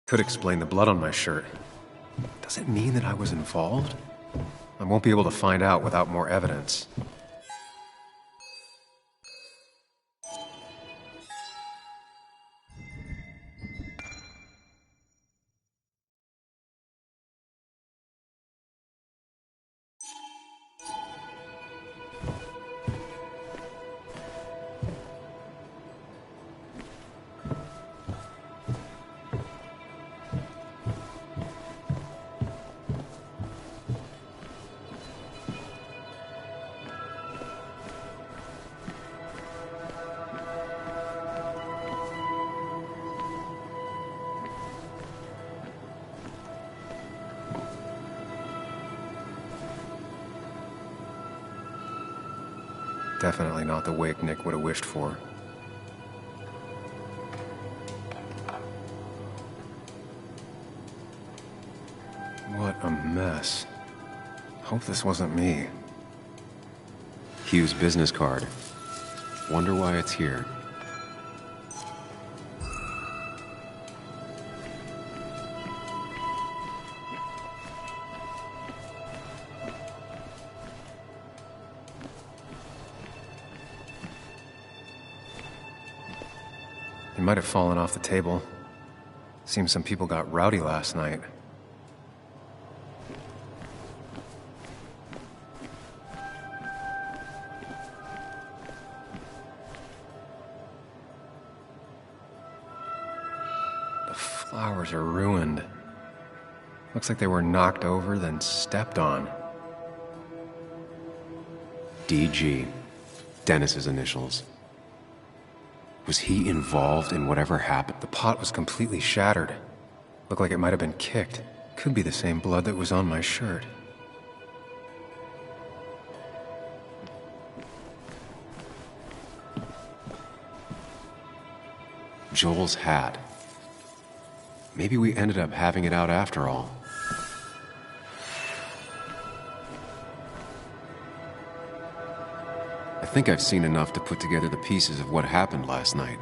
Could explain the blood on my shirt. Does it mean that I was involved? I won't be able to find out without more evidence. Definitely not the wake Nick would have wished for. What a mess. Hope this wasn't me. Hugh's business card. Wonder why it's here. It might have fallen off the table. Seems some people got rowdy last night. The flowers are ruined. Looks like they were knocked over, then stepped on. DG. Dennis's initials. Was he involved in whatever happened? The pot was completely shattered. Looked like it might have been kicked. Could be the same blood that was on my shirt. Joel's hat. Maybe we ended up having it out after all. I think I've seen enough to put together the pieces of what happened last night.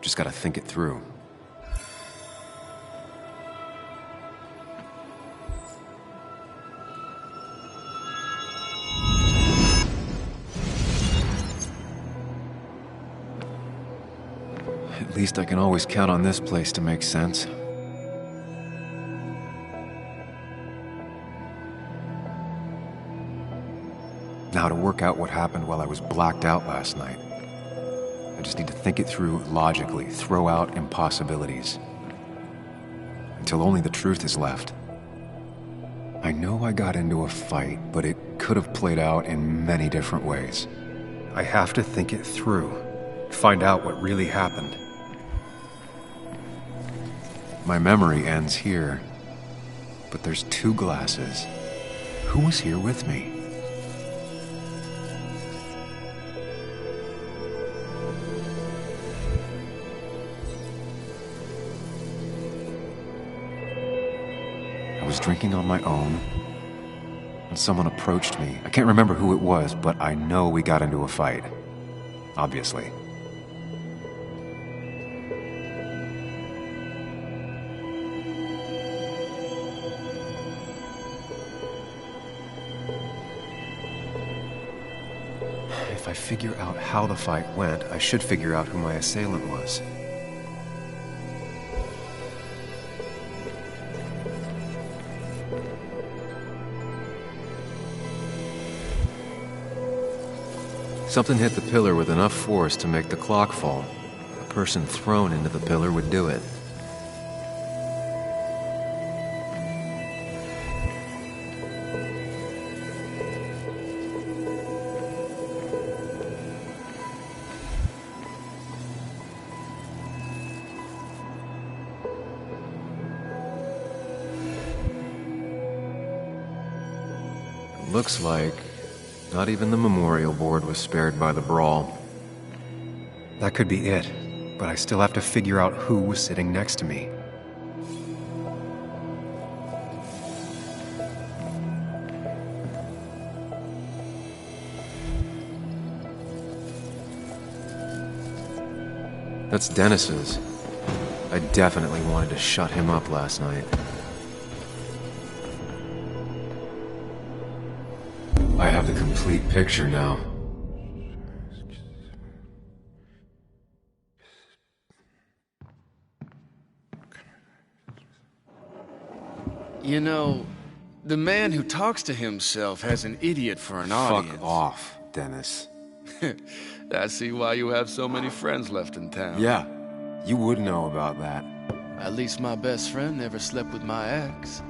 Just gotta think it through. At least I can always count on this place to make sense. Now to work out what happened while I was blacked out last night. I just need to think it through logically, throw out impossibilities. Until only the truth is left. I know I got into a fight, but it could have played out in many different ways. I have to think it through. Find out what really happened. My memory ends here. But there's two glasses. Who was here with me? I was drinking on my own, and someone approached me. I can't remember who it was, but I know we got into a fight. Obviously. If I figure out how the fight went, I should figure out who my assailant was. Something hit the pillar with enough force to make the clock fall. A person thrown into the pillar would do it. Looks like not even the memorial board was spared by the brawl. That could be it, but I still have to figure out who was sitting next to me. That's Dennis's. I definitely wanted to shut him up last night. I have the complete picture now. You know, the man who talks to himself has an idiot for an audience. Fuck off, Dennis. I see why you have so many friends left in town. Yeah, you would know about that. At least my best friend never slept with my ex.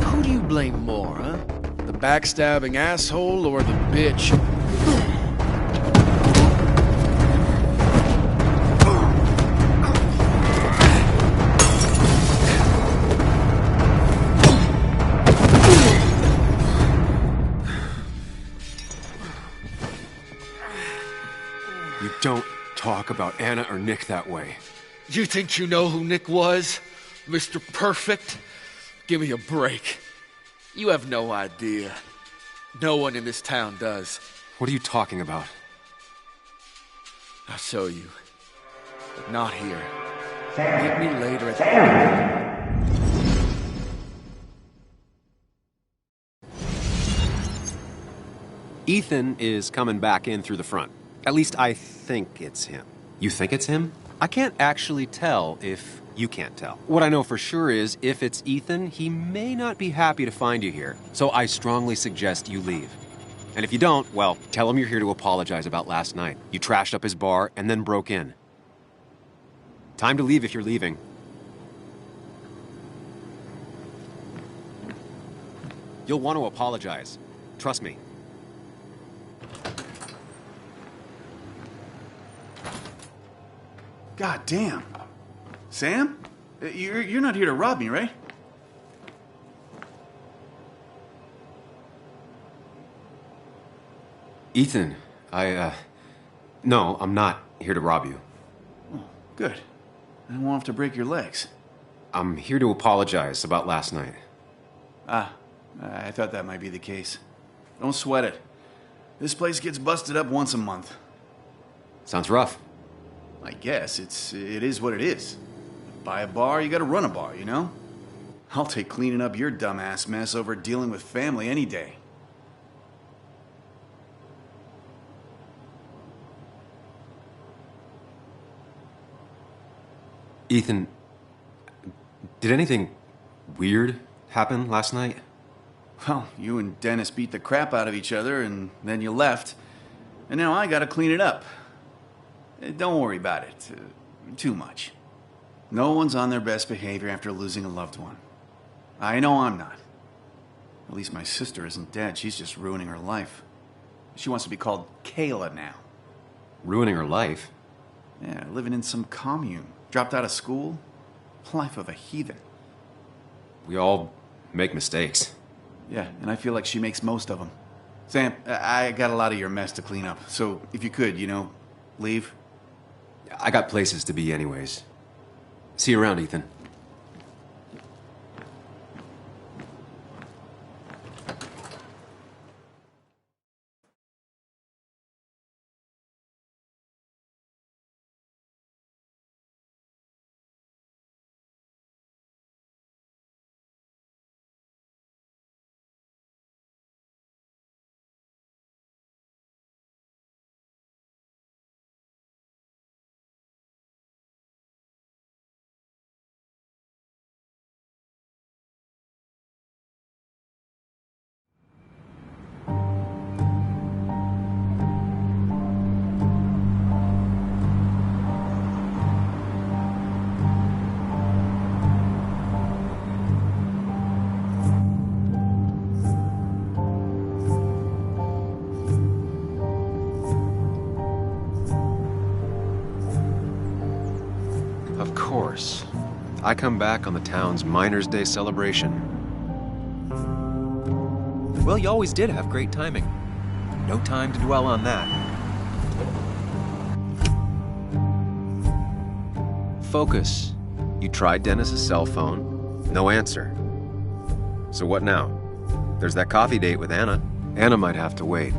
Who do you blame more, huh? The backstabbing asshole or the bitch? You don't talk about Anna or Nick that way. You think you know who Nick was? Mr. Perfect. Give me a break. You have no idea. No one in this town does. What are you talking about? I'll show you. But not here. Meet me later at the... Ethan is coming back in through the front. At least I think it's him. You think it's him? I can't actually tell if you can't tell. What I know for sure is, if it's Ethan, he may not be happy to find you here. So I strongly suggest you leave. And if you don't, well, tell him you're here to apologize about last night. You trashed up his bar and then broke in. Time to leave if you're leaving. You'll want to apologize. Trust me. God damn. Sam? You're not here to rob me, right? Ethan, no, I'm not here to rob you. Oh, good. I won't have to break your legs. I'm here to apologize about last night. Ah, I thought that might be the case. Don't sweat it. This place gets busted up once a month. Sounds rough. I guess it is what it is. Buy a bar, you gotta run a bar, you know? I'll take cleaning up your dumbass mess over dealing with family any day. Ethan, did anything weird happen last night? Well, you and Dennis beat the crap out of each other, and then you left. And now I gotta clean it up. Don't worry about it too much. No one's on their best behavior after losing a loved one. I know I'm not. At least my sister isn't dead. She's just ruining her life. She wants to be called Kayla now. Ruining her life? Yeah, living in some commune. Dropped out of school. Life of a heathen. We all make mistakes. Yeah, and I feel like she makes most of them. Sam, I got a lot of your mess to clean up. So if you could, leave. I got places to be anyways. See you around, Ethan. Of course. I come back on the town's Miners' Day celebration. Well, you always did have great timing. No time to dwell on that. Focus. You tried Dennis's cell phone. No answer. So what now? There's that coffee date with Anna. Anna might have to wait.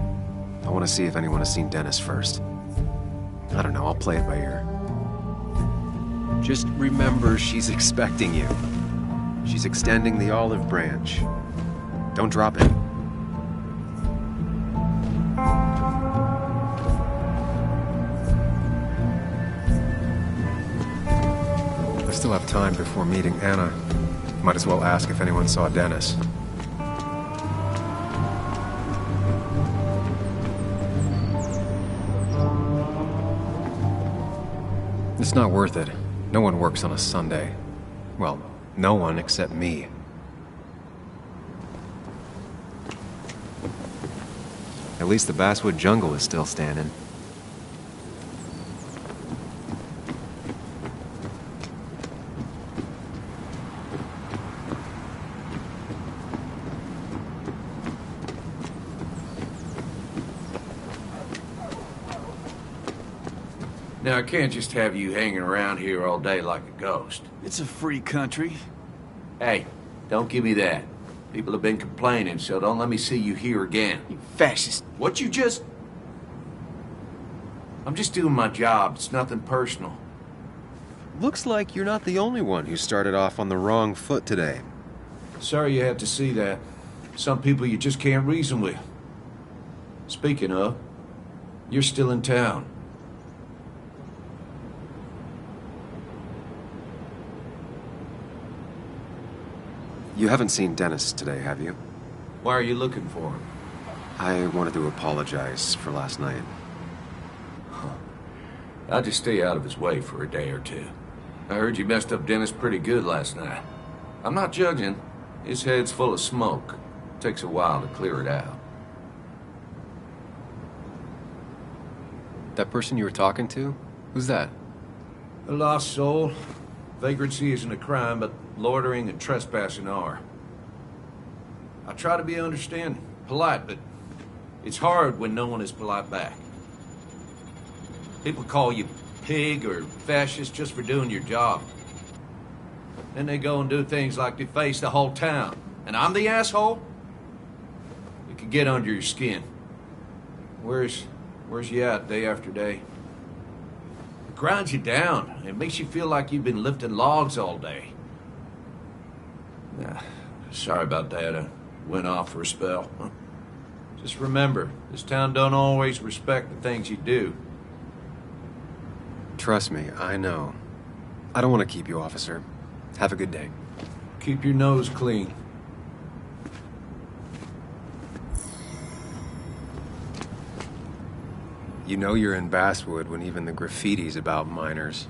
I want to see if anyone has seen Dennis first. I don't know, I'll play it by ear. Just remember she's expecting you. She's extending the olive branch. Don't drop it. I still have time before meeting Anna. Might as well ask if anyone saw Dennis. It's not worth it. No one works on a Sunday. Well, no one except me. At least the basswood jungle is still standing. Now, I can't just have you hanging around here all day like a ghost. It's a free country. Hey, don't give me that. People have been complaining, so don't let me see you here again. You fascist. What you just... I'm just doing my job. It's nothing personal. Looks like you're not the only one who started off on the wrong foot today. Sorry you had to see that. Some people you just can't reason with. Speaking of, you're still in town. You haven't seen Dennis today, have you? Why are you looking for him? I wanted to apologize for last night. I'll just stay out of his way for a day or two. I heard you messed up Dennis pretty good last night. I'm not judging. His head's full of smoke. Takes a while to clear it out. That person you were talking to? Who's that? A lost soul. Vagrancy isn't a crime, but loitering and trespassing are. I try to be understanding, polite, but it's hard when no one is polite back. People call you pig or fascist just for doing your job. Then they go and do things like deface the whole town. And I'm the asshole? It can get under your skin. Where's you at day after day? It grinds you down. It makes you feel like you've been lifting logs all day. Sorry about that. I went off for a spell. Just remember, this town don't always respect the things you do. Trust me, I know. I don't want to keep you, officer. Have a good day. Keep your nose clean. You know you're in Basswood when even the graffiti's about minors.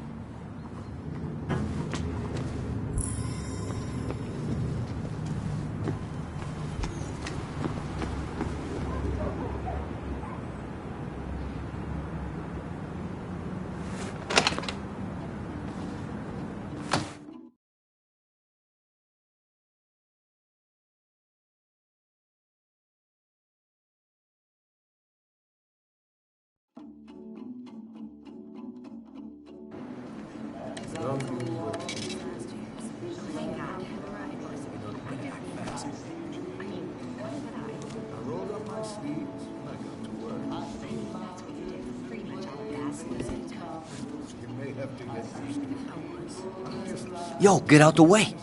Yo, get out the way.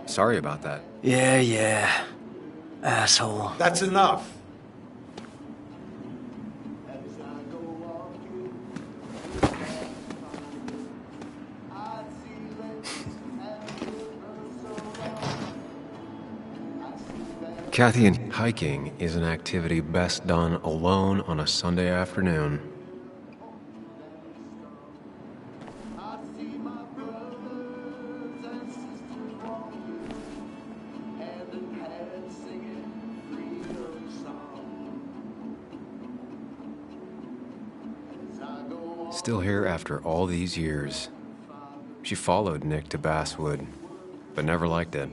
Sorry about that. Yeah. Asshole. That's enough. Kathy, and hiking is an activity best done alone on a Sunday afternoon. Still here after all these years. She followed Nick to Basswood, but never liked it.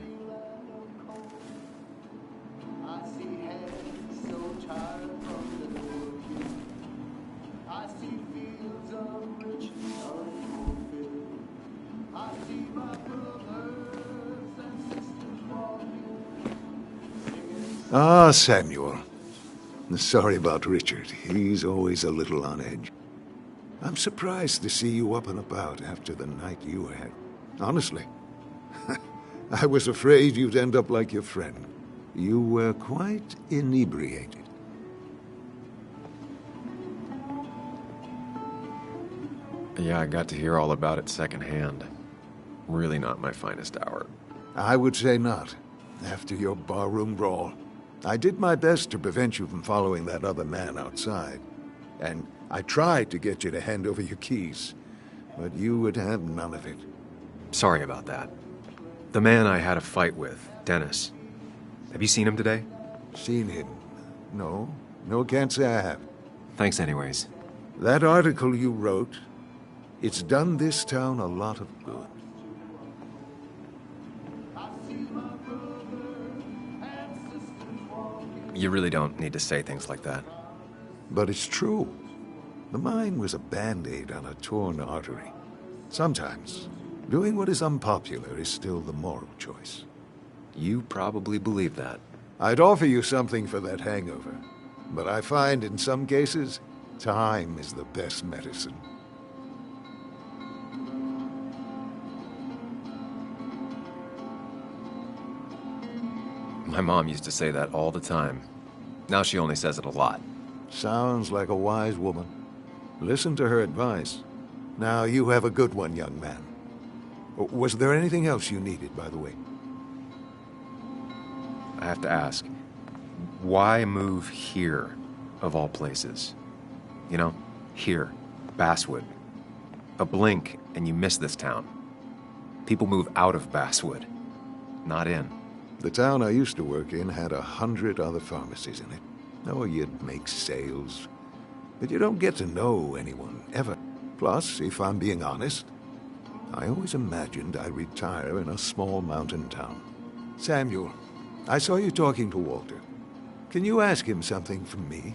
Ah, Samuel. Sorry about Richard. He's always a little on edge. I'm surprised to see you up and about after the night you had. Honestly. I was afraid you'd end up like your friend. You were quite inebriated. Yeah, I got to hear all about it secondhand. Really not my finest hour. I would say not. After your barroom brawl. I did my best to prevent you from following that other man outside. And I tried to get you to hand over your keys. But you would have none of it. Sorry about that. The man I had a fight with, Dennis. Have you seen him today? Seen him? No. No, can't say I have. Thanks anyways. That article you wrote, it's done this town a lot of good. You really don't need to say things like that. But it's true. The mine was a band-aid on a torn artery. Sometimes, doing what is unpopular is still the moral choice. You probably believe that. I'd offer you something for that hangover, but I find in some cases, time is the best medicine. My mom used to say that all the time. Now she only says it a lot. Sounds like a wise woman. Listen to her advice. Now, you have a good one, young man. Was there anything else you needed, by the way? I have to ask, why move here, of all places? You know, here, Basswood. A blink and you miss this town. People move out of Basswood, not in. The town I used to work in had 100 other pharmacies in it. Oh, you'd make sales. But you don't get to know anyone, ever. Plus, if I'm being honest, I always imagined I'd retire in a small mountain town. Samuel, I saw you talking to Walter. Can you ask him something from me?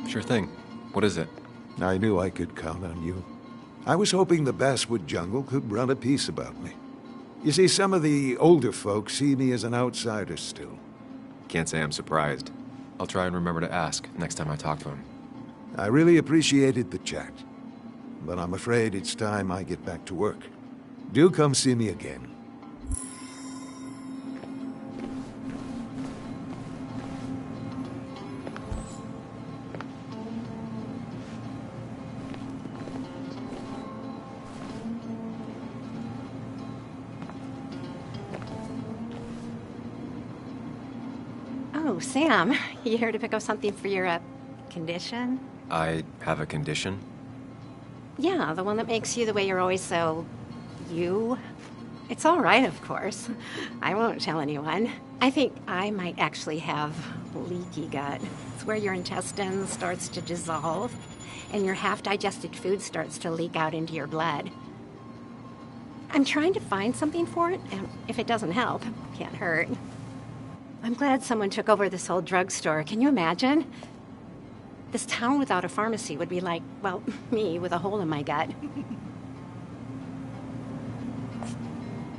Sure thing. What is it? I knew I could count on you. I was hoping the Basswood jungle could run a piece about me. You see, some of the older folks see me as an outsider still. Can't say I'm surprised. I'll try and remember to ask next time I talk to him. I really appreciated the chat, but I'm afraid it's time I get back to work. Do come see me again. Oh, Sam, you here to pick up something for your, condition? I have a condition? Yeah, the one that makes you the way you're always so... you? It's all right, of course. I won't tell anyone. I think I might actually have leaky gut. It's where your intestines starts to dissolve, and your half-digested food starts to leak out into your blood. I'm trying to find something for it, and if it doesn't help, can't hurt. I'm glad someone took over this old drugstore. Can you imagine? This town without a pharmacy would be like, well, me with a hole in my gut.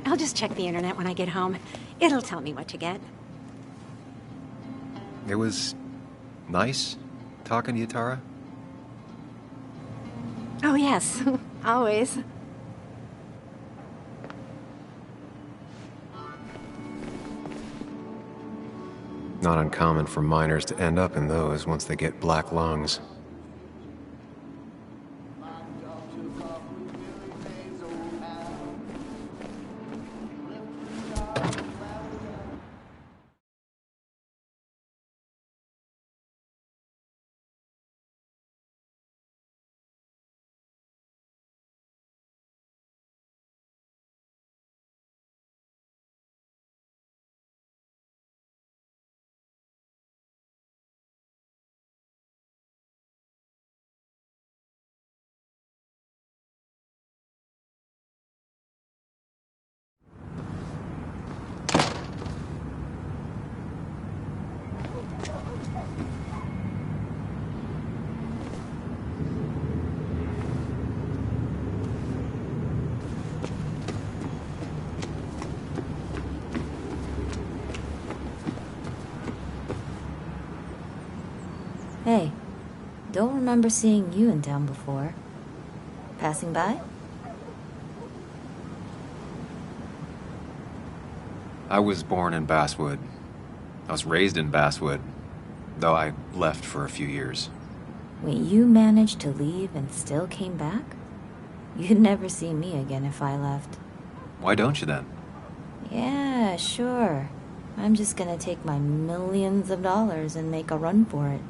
I'll just check the internet when I get home. It'll tell me what to get. It was nice talking to you, Tara. Oh, yes. Always. Not uncommon for miners to end up in those once they get black lungs. Hey, don't remember seeing you in town before. Passing by? I was born in Basswood. I was raised in Basswood, though I left for a few years. Wait, you managed to leave and still came back? You'd never see me again if I left. Why don't you then? Yeah, sure. I'm just gonna take my millions of dollars and make a run for it.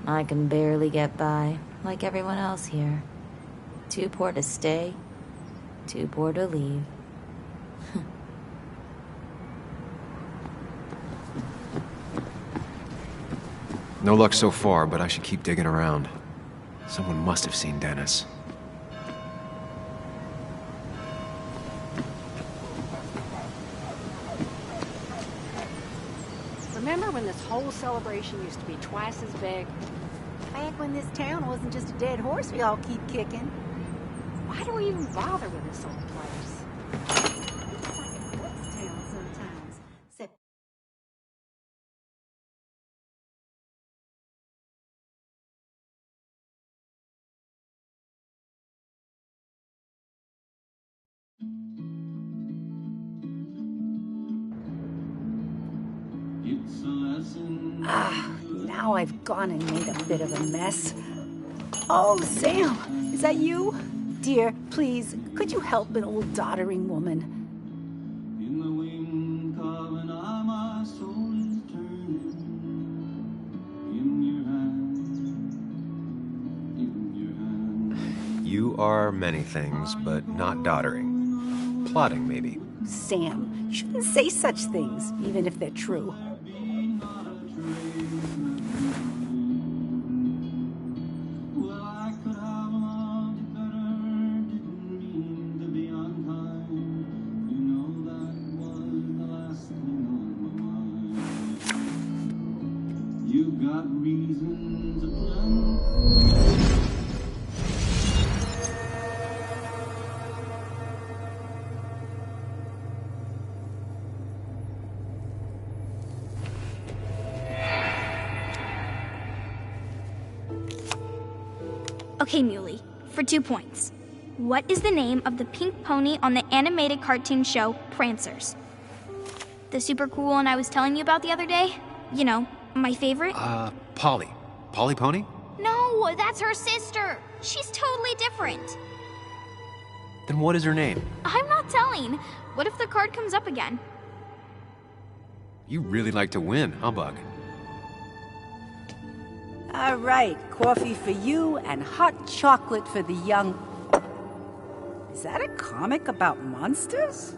I can barely get by, like everyone else here. Too poor to stay, too poor to leave. No luck so far, but I should keep digging around. Someone must have seen Dennis. Remember when this whole celebration used to be twice as big? Back when this town wasn't just a dead horse we all keep kicking. Why do we even bother with this old place? It's like a ghost town sometimes. Except now I've gone and made a bit of a mess. Oh, Sam, is that you? Dear, please, could you help an old doddering woman? You are many things, but not doddering. Plotting, maybe. Sam, you shouldn't say such things, even if they're true. Okay, Muley, for 2 points. What is the name of the pink pony on the animated cartoon show Prancers? The super cool one I was telling you about the other day? You know, my favorite? Polly. Polly Pony? No, that's her sister. She's totally different. Then what is her name? I'm not telling. What if the card comes up again? You really like to win, huh, Bug? All right, coffee for you and hot chocolate for the young... Is that a comic about monsters?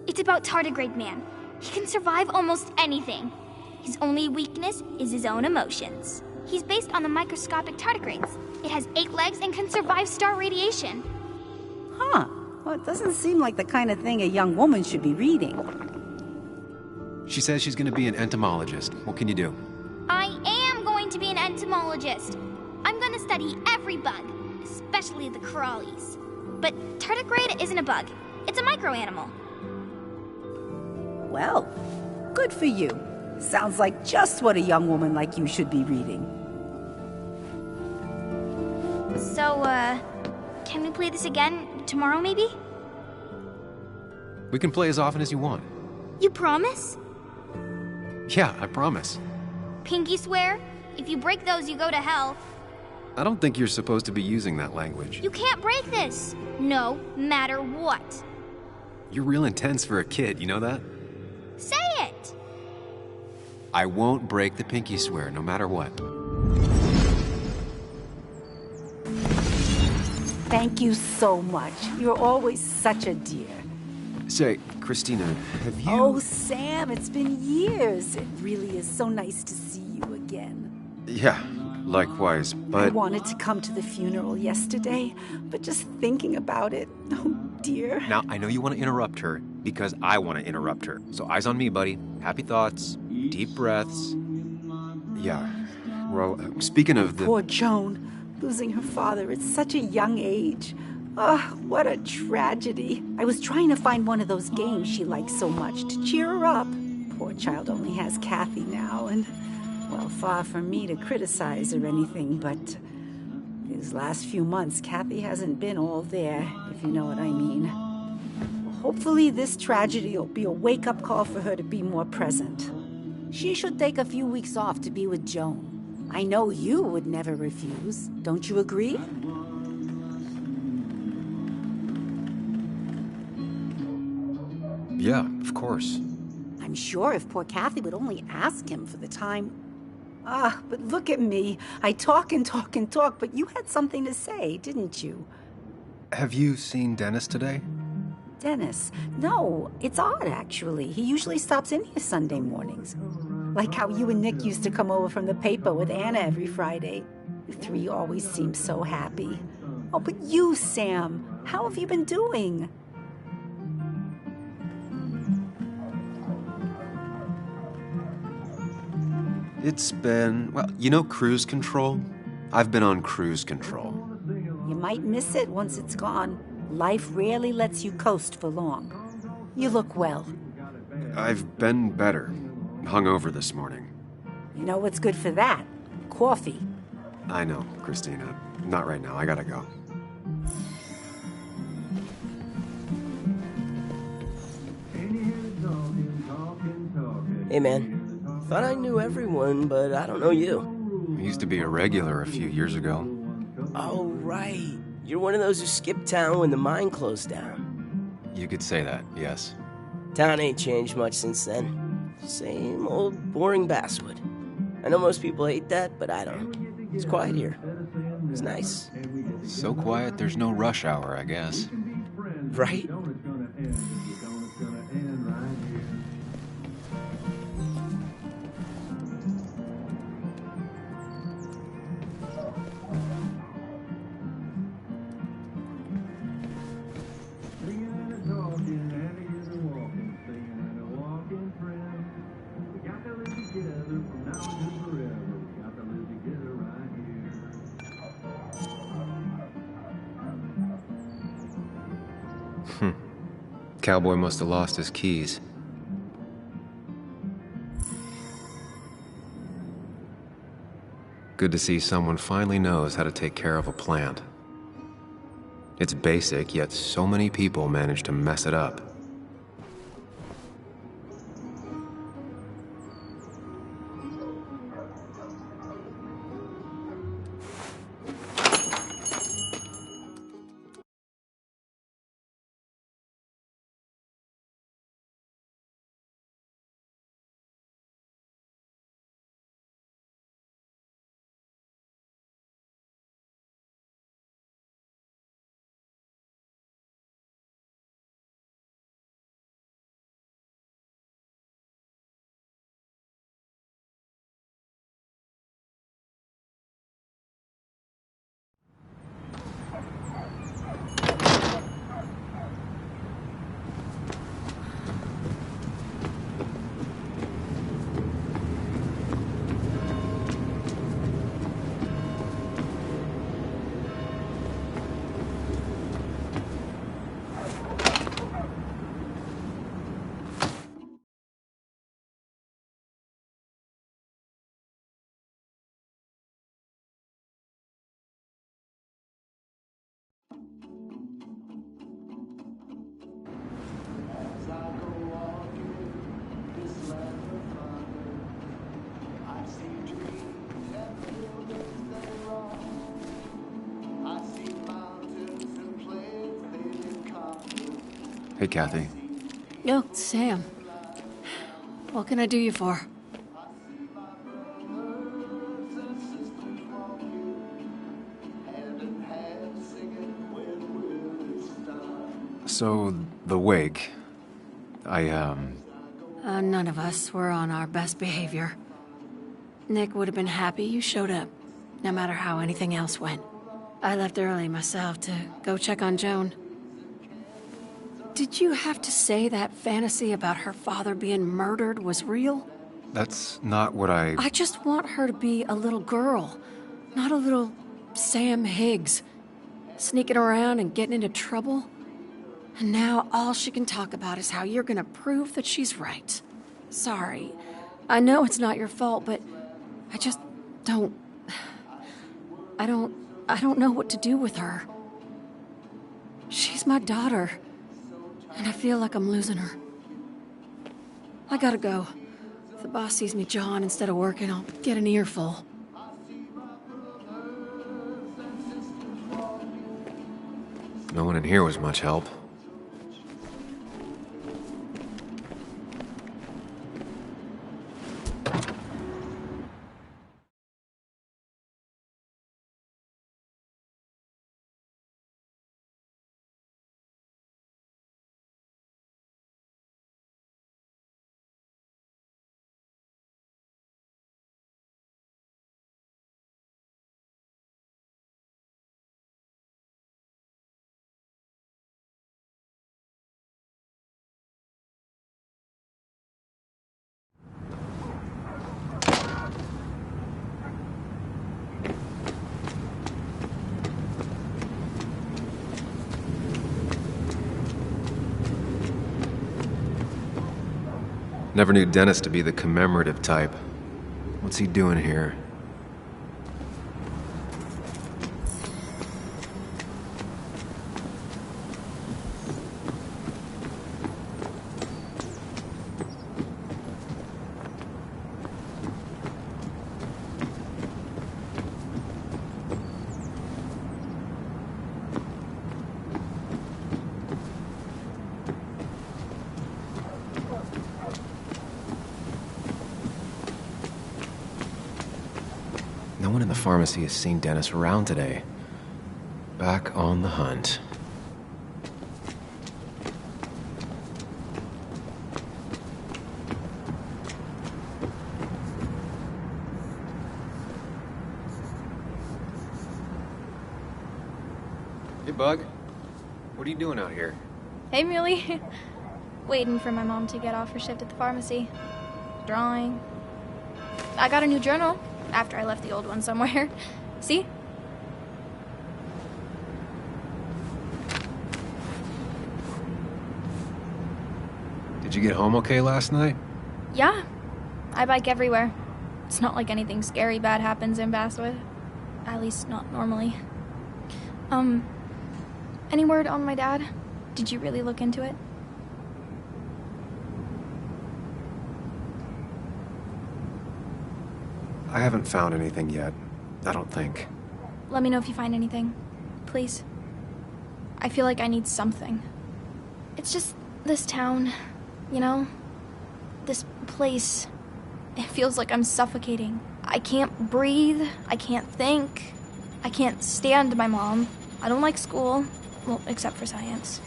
It's about Tardigrade Man. He can survive almost anything. His only weakness is his own emotions. He's based on the microscopic tardigrades. It has 8 legs and can survive star radiation. Huh. Well, it doesn't seem like the kind of thing a young woman should be reading. She says she's going to be an entomologist. What can you do? I am going to be an entomologist. I'm going to study every bug, especially the crawlies. But tardigrade isn't a bug. It's a microanimal. Well, good for you. Sounds like just what a young woman like you should be reading. So, can we play this again tomorrow, maybe? We can play as often as you want. You promise? Yeah, I promise. Pinky swear? If you break those, you go to hell. I don't think you're supposed to be using that language. You can't break this. No matter what. You're real intense for a kid, you know that? Say it! I won't break the pinky swear, no matter what. Thank you so much. You're always such a dear. Say, Christina, have you... Oh, Sam, it's been years. It really is so nice to see you again. Yeah, likewise, but... I wanted to come to the funeral yesterday, but just thinking about it, oh dear. Now, I know you want to interrupt her, because I want to interrupt her. So eyes on me, buddy. Happy thoughts, deep breaths. Yeah, well, speaking of the... Poor Joan, losing her father at such a young age. Oh, what a tragedy. I was trying to find one of those games she likes so much to cheer her up. Poor child only has Kathy now, and, well, far from me to criticize or anything, but these last few months, Kathy hasn't been all there, if you know what I mean. Hopefully this tragedy will be a wake-up call for her to be more present. She should take a few weeks off to be with Joan. I know you would never refuse. Don't you agree? Yeah, of course. I'm sure if poor Kathy would only ask him for the time... but look at me. I talk and talk and talk, but you had something to say, didn't you? Have you seen Dennis today? Dennis? No, it's odd, actually. He usually stops in here Sunday mornings. Like how you and Nick used to come over from the paper with Anna every Friday. The 3 always seem so happy. Oh, but you, Sam, how have you been doing? It's been, well, you know cruise control? I've been on cruise control. You might miss it once it's gone. Life rarely lets you coast for long. You look well. I've been better. Hungover this morning. You know what's good for that? Coffee. I know, Christina. Not right now. I gotta go. Hey, man. Thought I knew everyone, but I don't know you. I used to be a regular a few years ago. Oh, right. You're one of those who skipped town when the mine closed down. You could say that, yes. Town ain't changed much since then. Same old boring basswood. I know most people hate that, but I don't. It's quiet here. It's nice. So quiet there's no rush hour, I guess. Right? Cowboy must have lost his keys. Good to see someone finally knows how to take care of a plant. It's basic, yet so many people manage to mess it up. Hey, Kathy. Yo, Sam. What can I do you for? So, the wake. None of us were on our best behavior. Nick would have been happy you showed up, no matter how anything else went. I left early myself to go check on Joan. Did you have to say that fantasy about her father being murdered was real? That's not what I just want her to be a little girl, not a little Sam Higgs, sneaking around and getting into trouble. And now all she can talk about is how you're gonna prove that she's right. Sorry. I know it's not your fault, but I just don't... I don't know what to do with her. She's my daughter, and I feel like I'm losing her. I gotta go. If the boss sees me jawing instead of working, I'll get an earful. No one in here was much help. Never knew Dennis to be the commemorative type. What's he doing here? No one in the pharmacy has seen Dennis around today. Back on the hunt. Hey, Bug. What are you doing out here? Hey, Muley. Waiting for my mom to get off her shift at the pharmacy. Drawing. I got a new journal after I left the old one somewhere. See? Did you get home okay last night? Yeah. I bike everywhere. It's not like anything scary bad happens in Basswood. At least not normally. Any word on my dad? Did you really look into it? I haven't found anything yet. I don't think. Let me know if you find anything. Please. I feel like I need something. It's just this town, you know? This place. It feels like I'm suffocating. I can't breathe. I can't think. I can't stand my mom. I don't like school. Well, except for science.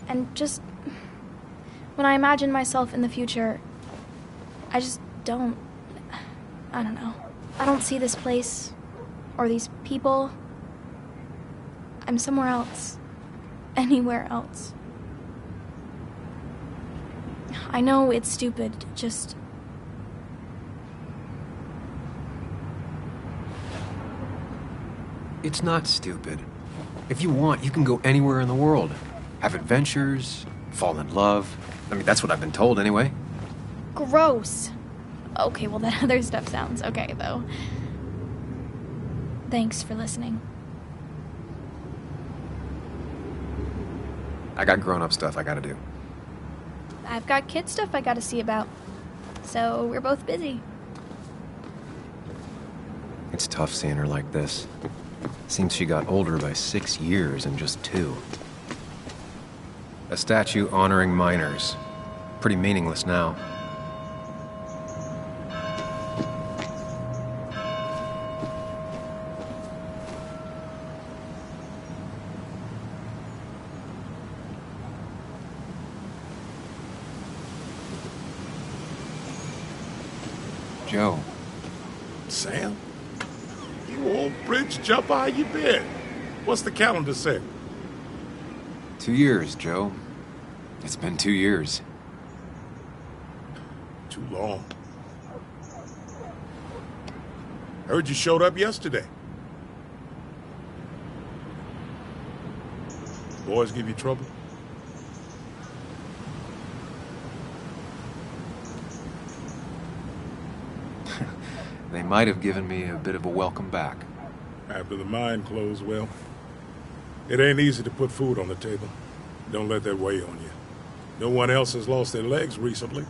And just... when I imagine myself in the future, I just don't... I don't know. I don't see this place, or these people. I'm somewhere else. Anywhere else. I know it's stupid, just... It's not stupid. If you want, you can go anywhere in the world. Have adventures, fall in love. I mean, that's what I've been told anyway. Gross. Okay, well, that other stuff sounds okay, though. Thanks for listening. I got grown-up stuff I gotta do. I've got kid stuff I gotta see about. So we're both busy. It's tough seeing her like this. Seems she got older by 6 years in just 2. A statue honoring minors. Pretty meaningless now. Joe. Sam? You old bridge jumper, how you been? What's the calendar say? 2 years, Joe. It's been 2 years. Too long. Heard you showed up yesterday. Boys give you trouble? They might have given me a bit of a welcome back. After the mine closed, well, it ain't easy to put food on the table. Don't let that weigh on you. No one else has lost their legs recently.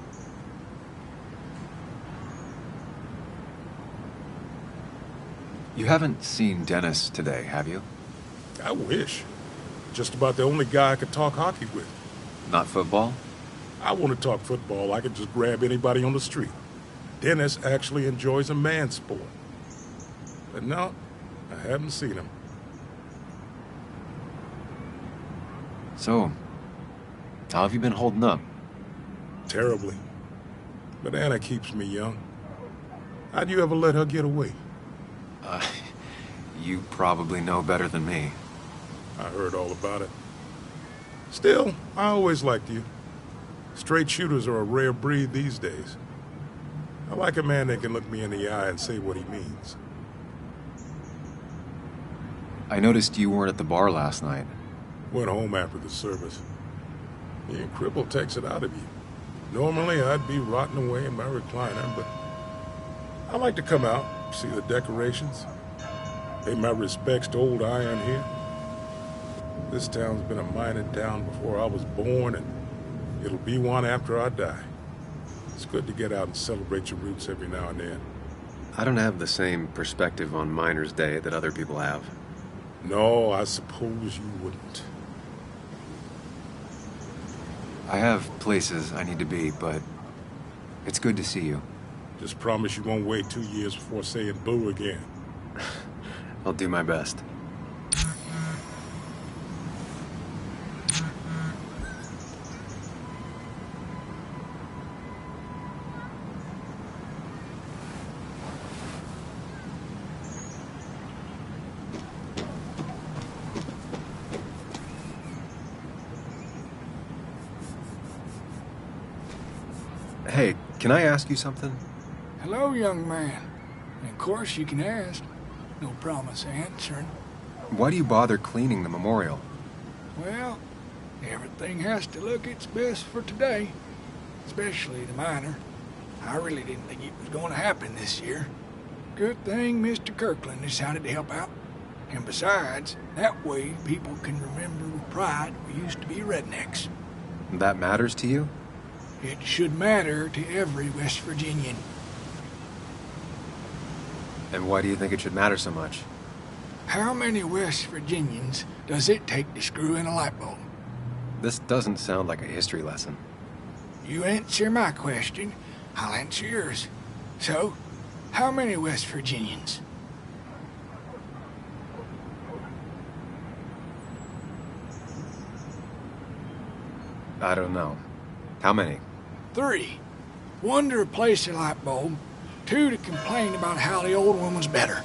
You haven't seen Dennis today, have you? I wish. Just about the only guy I could talk hockey with. Not football? I want to talk football. I could just grab anybody on the street. Dennis actually enjoys a man's sport. But no, I haven't seen him. So, how have you been holding up? Terribly. But Anna keeps me young. How'd you ever let her get away? You probably know better than me. I heard all about it. Still, I always liked you. Straight shooters are a rare breed these days. I like a man that can look me in the eye and say what he means. I noticed you weren't at the bar last night. Went home after the service. Being crippled takes it out of you. Normally, I'd be rotting away in my recliner, but I like to come out, see the decorations, pay my respects to old Iron here. This town's been a mining town before I was born, and it'll be one after I die. It's good to get out and celebrate your roots every now and then. I don't have the same perspective on Miners' Day that other people have. No, I suppose you wouldn't. I have places I need to be, but it's good to see you. Just promise you won't wait 2 years before saying boo again. I'll do my best. Hey, can I ask you something? Hello, young man. Of course you can ask. No promise answering. Why do you bother cleaning the memorial? Well, everything has to look its best for today. Especially the miner. I really didn't think it was going to happen this year. Good thing Mr. Kirkland decided to help out. And besides, that way people can remember with pride we used to be rednecks. That matters to you? It should matter to every West Virginian. And why do you think it should matter so much? How many West Virginians does it take to screw in a light bulb? This doesn't sound like a history lesson. You answer my question, I'll answer yours. So, how many West Virginians? I don't know. How many? 3. 1 to replace a light bulb. 2 to complain about how the old one was better.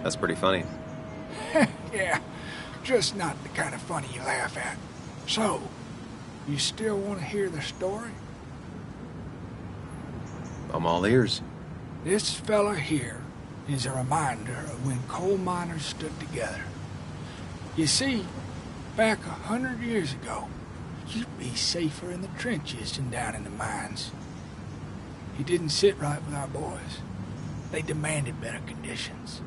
That's pretty funny. Yeah, just not the kind of funny you laugh at. So, you still want to hear the story? I'm all ears. This fella here is a reminder of when coal miners stood together. You see, back 100 years ago, you'd be safer in the trenches than down in the mines. He didn't sit right with our boys. They demanded better conditions.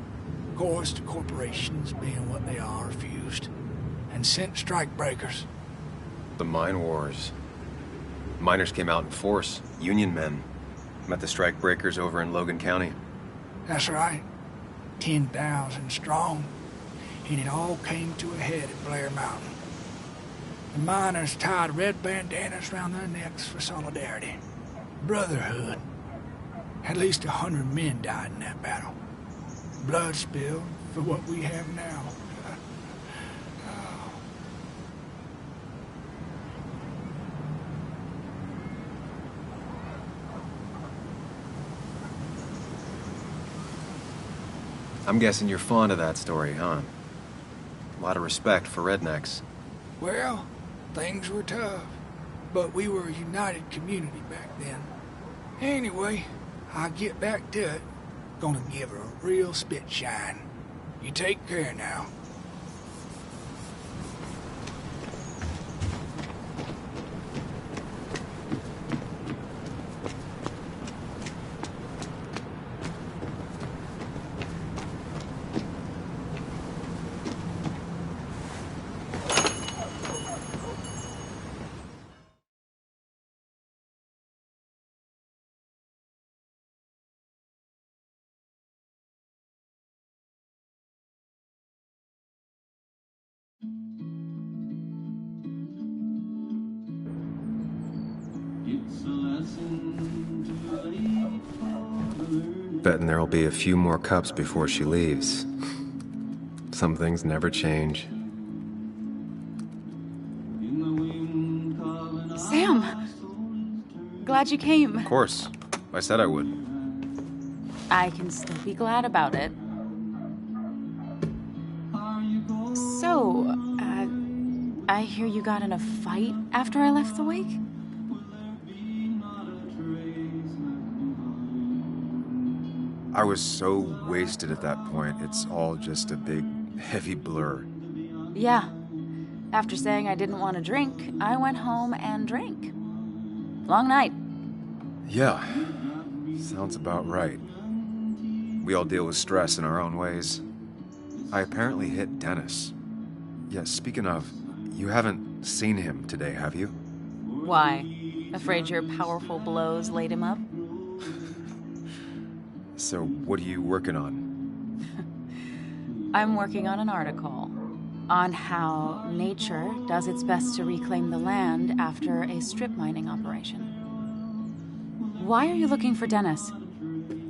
Of course, the corporations, being what they are, refused and sent strike breakers. The mine wars. Miners came out in force, Union men. Met the strike breakers over in Logan County. That's right. 10,000 strong. And it all came to a head at Blair Mountain. The miners tied red bandanas around their necks for solidarity. Brotherhood. At least 100 men died in that battle. Blood spilled for what we have now. I'm guessing you're fond of that story, huh? A lot of respect for rednecks. Well, things were tough, but we were a united community back then. Anyway, I'll get back to it. Gonna give her a real spit shine. You take care now. Betting there'll be a few more cups before she leaves. Some things never change. Sam! Glad you came. Of course. I said I would. I can still be glad about it. So, I hear you got in a fight after I left the wake? I was so wasted at that point, it's all just a big, heavy blur. Yeah. After saying I didn't want to drink, I went home and drank. Long night. Yeah, sounds about right. We all deal with stress in our own ways. I apparently hit Dennis. Yeah, speaking of, you haven't seen him today, have you? Why? Afraid your powerful blows laid him up? So, what are you working on? I'm working on an article on how nature does its best to reclaim the land after a strip mining operation. Why are you looking for Dennis?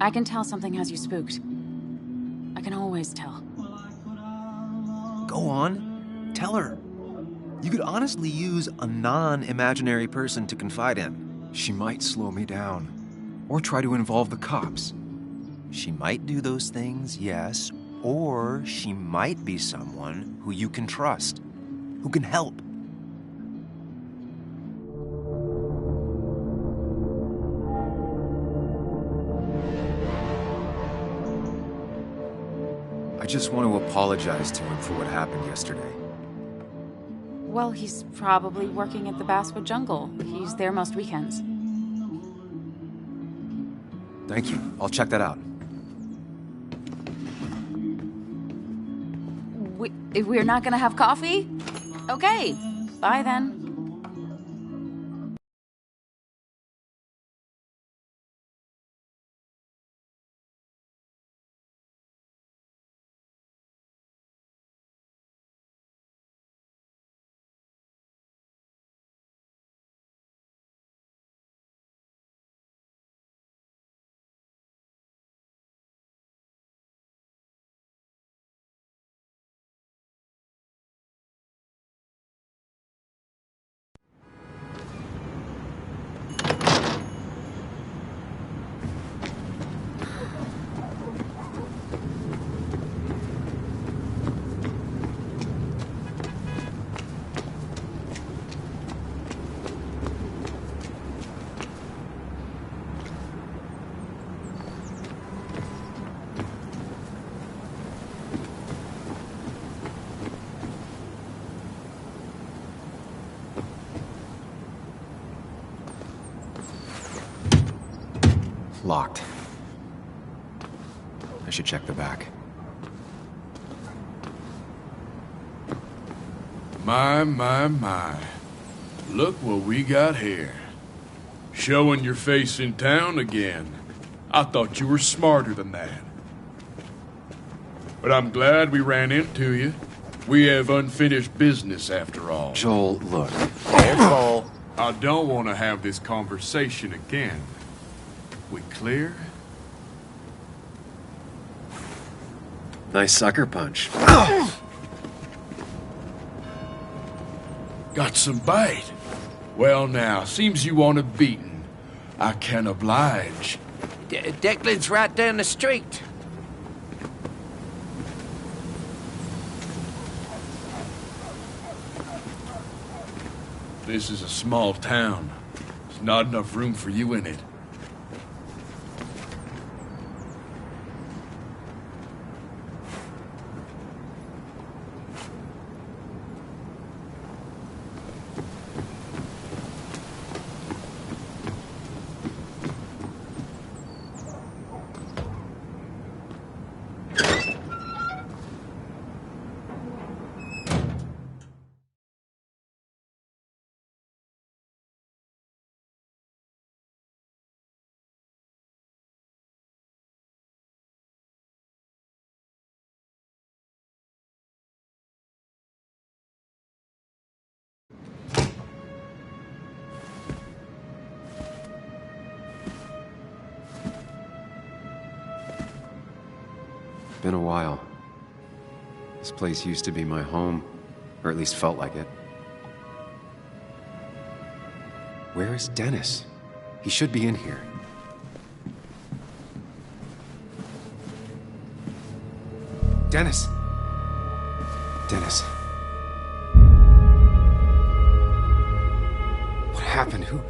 I can tell something has you spooked. I can always tell. Go on, tell her. You could honestly use a non-imaginary person to confide in. She might slow me down, or try to involve the cops. She might do those things, yes, or she might be someone who you can trust, who can help. I just want to apologize to him for what happened yesterday. Well, he's probably working at the Basswood Jungle. He's there most weekends. Thank you. I'll check that out. We're not gonna have coffee? Okay, bye then. Locked. I should check the back. My. Look what we got here. Showing your face in town again. I thought you were smarter than that. But I'm glad we ran into you. We have unfinished business after all. Joel, look. Careful. I don't want to have this conversation again. We clear? Nice sucker punch. Got some bite. Well now, seems you want a beating. I can oblige. Declan's right down the street. This is a small town. There's not enough room for you in it. Been a while. This place used to be my home, or at least felt like it. Where is Dennis? He should be in here. Dennis! Dennis. What happened? Who...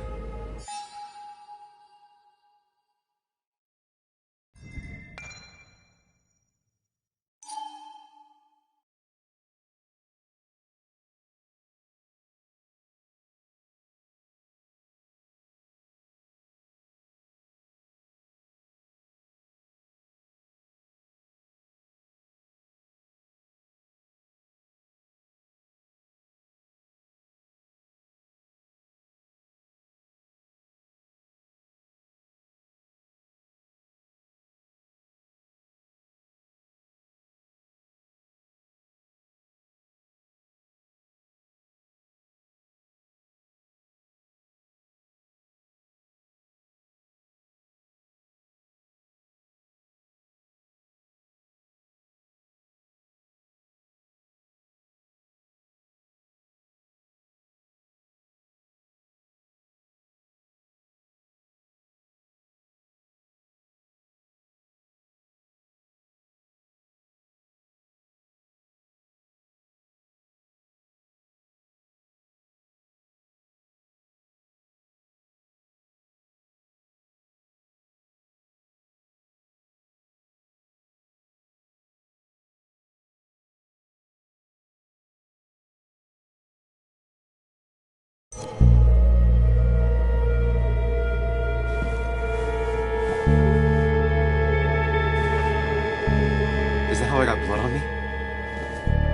Is that how I got blood on me?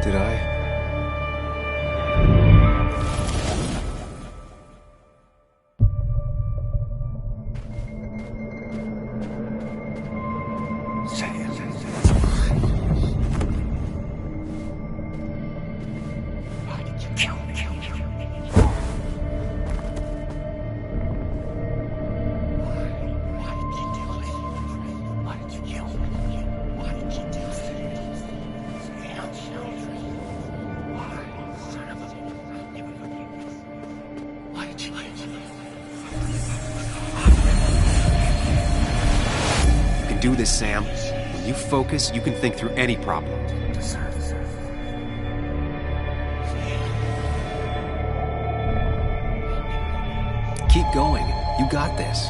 Did I? Do this, Sam. When you focus, you can think through any problem. Keep going. You got this.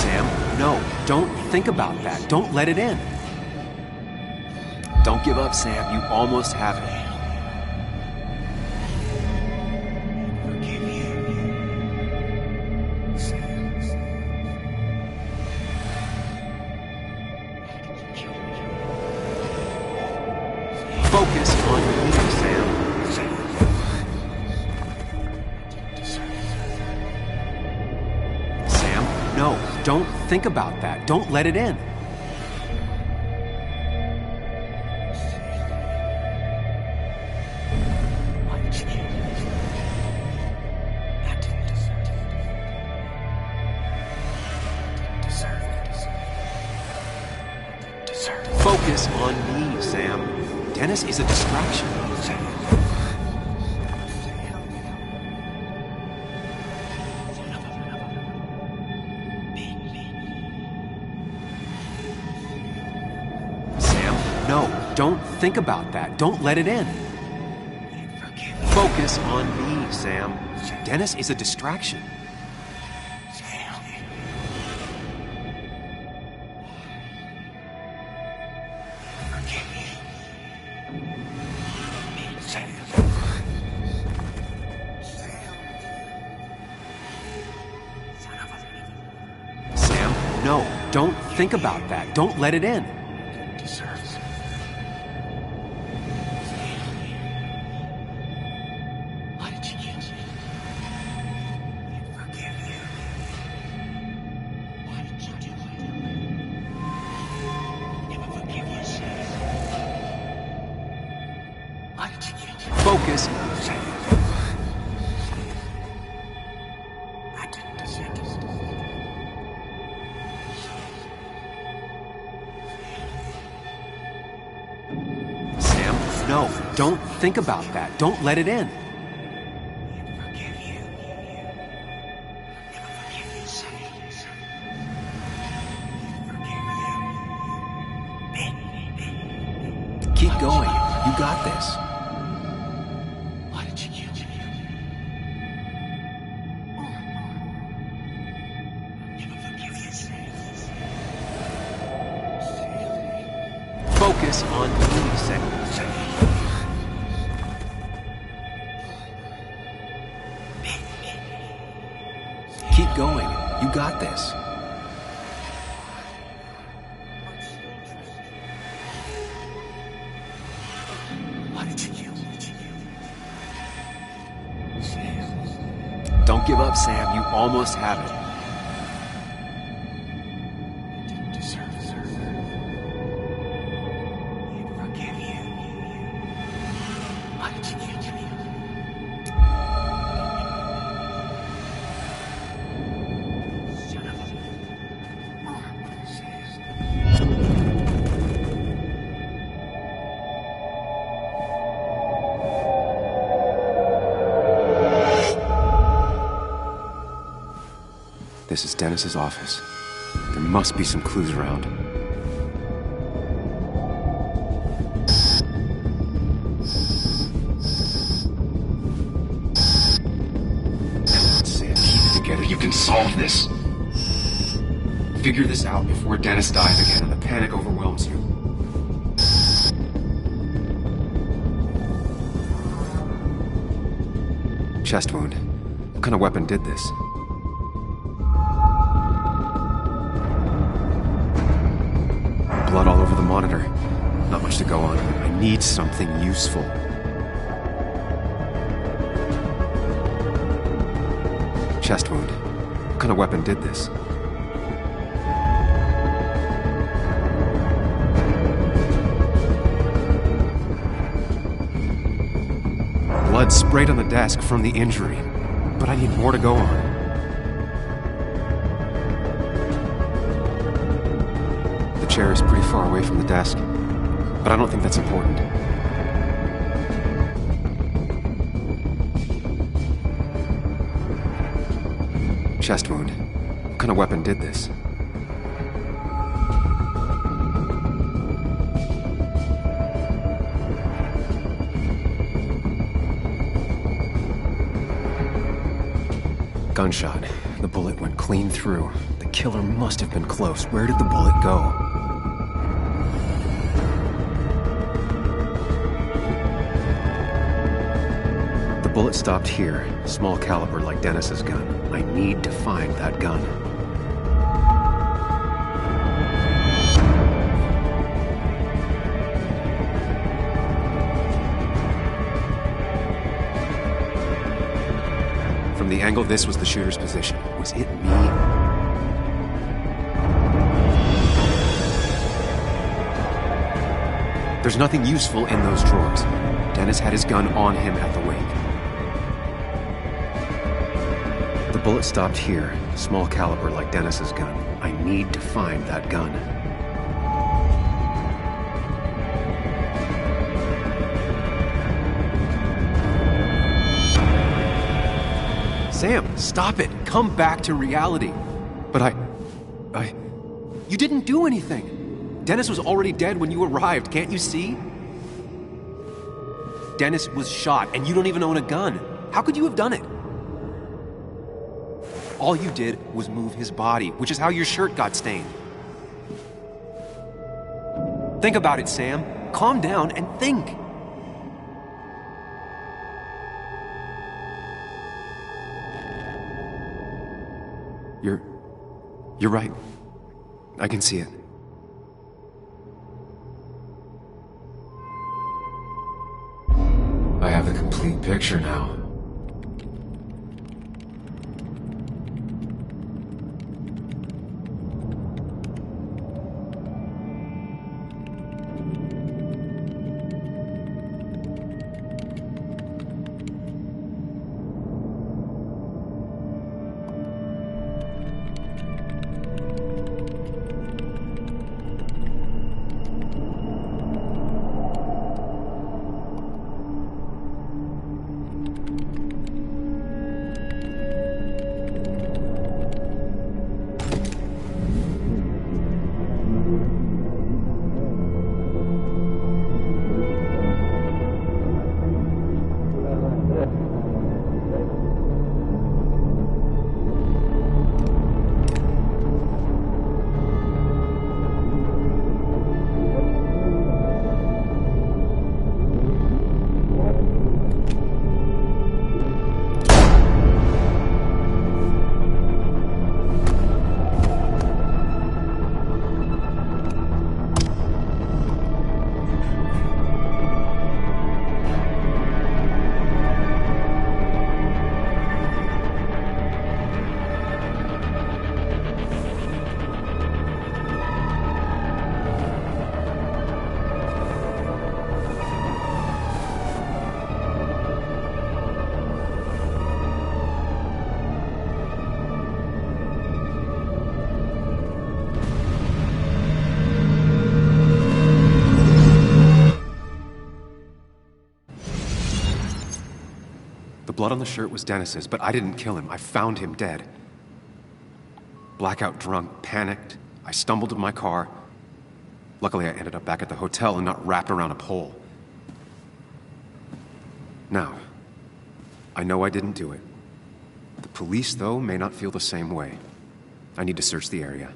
Sam, no. Don't think about that. Don't let it in. Don't give up, Sam. You almost have it. Focus on me, Sam. Sam, no. Don't think about that. Don't let it in. Focus on me, Sam. Dennis is a distraction. Sam, no. Don't think about that. Don't let it in. Focus on me, Sam. Dennis is a distraction. No, don't think about that. Don't let it in. Focus. No, don't think about that. Don't let it in. Keep going. You got this. Focus on me, Sam. Keep going. You got this. Don't give up, Sam. You almost have it. This is Dennis's office. There must be some clues around. Keep it together. You can solve solve this. Figure this out before Dennis dies again and the panic overwhelms you. Chest wound. What kind of weapon did this? Blood all over the monitor. Not much to go on. I need something useful. Chest wound. What kind of weapon did this? Blood sprayed on the desk from the injury, but I need more to go on. The chair is pretty far away from the desk, but I don't think that's important. Chest wound. What kind of weapon did this? Gunshot. The bullet went clean through. The killer must have been close. Where did the bullet go? The bullet stopped here. Small caliber like Dennis's gun. I need to find that gun. From the angle this was the shooter's position. Was it me? There's nothing useful in those drawers. Dennis had his gun on him at the wake. The bullet stopped here. Small caliber like Dennis's gun. I need to find that gun. Sam, stop it! Come back to reality! But you didn't do anything! Dennis was already dead when you arrived, can't you see? Dennis was shot, and you don't even own a gun. How could you have done it? All you did was move his body, which is how your shirt got stained. Think about it, Sam. Calm down and think. You're right. I can see it. I have the complete picture now. The blood on the shirt was Dennis's, but I didn't kill him. I found him dead. Blackout drunk, panicked. I stumbled to my car. Luckily, I ended up back at the hotel and not wrapped around a pole. Now, I know I didn't do it. The Police, though, may not feel the same way. I need to search the area.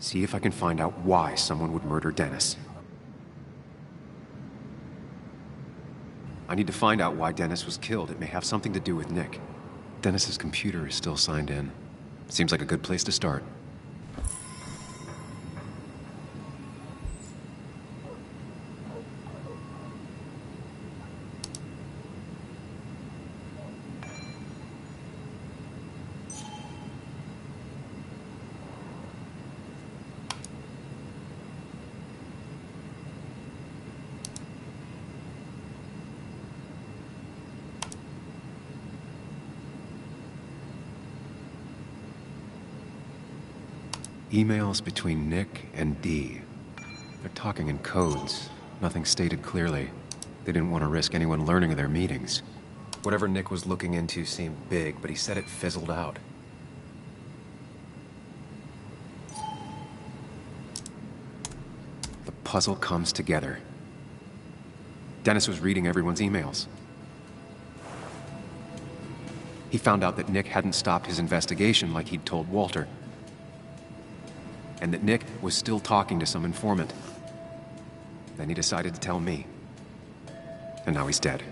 See if I can find out why someone would murder Dennis. I need to find out why Dennis was killed. It may have something to do with Nick. Dennis's computer is still signed in. Seems like a good place to start. Emails between Nick and Dee. They're talking in codes. Nothing stated clearly. They didn't want to risk anyone learning of their meetings. Whatever Nick was looking into seemed big, but he said it fizzled out. The puzzle comes together. Dennis was reading everyone's emails. He found out that Nick hadn't stopped his investigation like he'd told Walter. And that Nick was still talking to some informant. Then he decided to tell me. And now he's dead.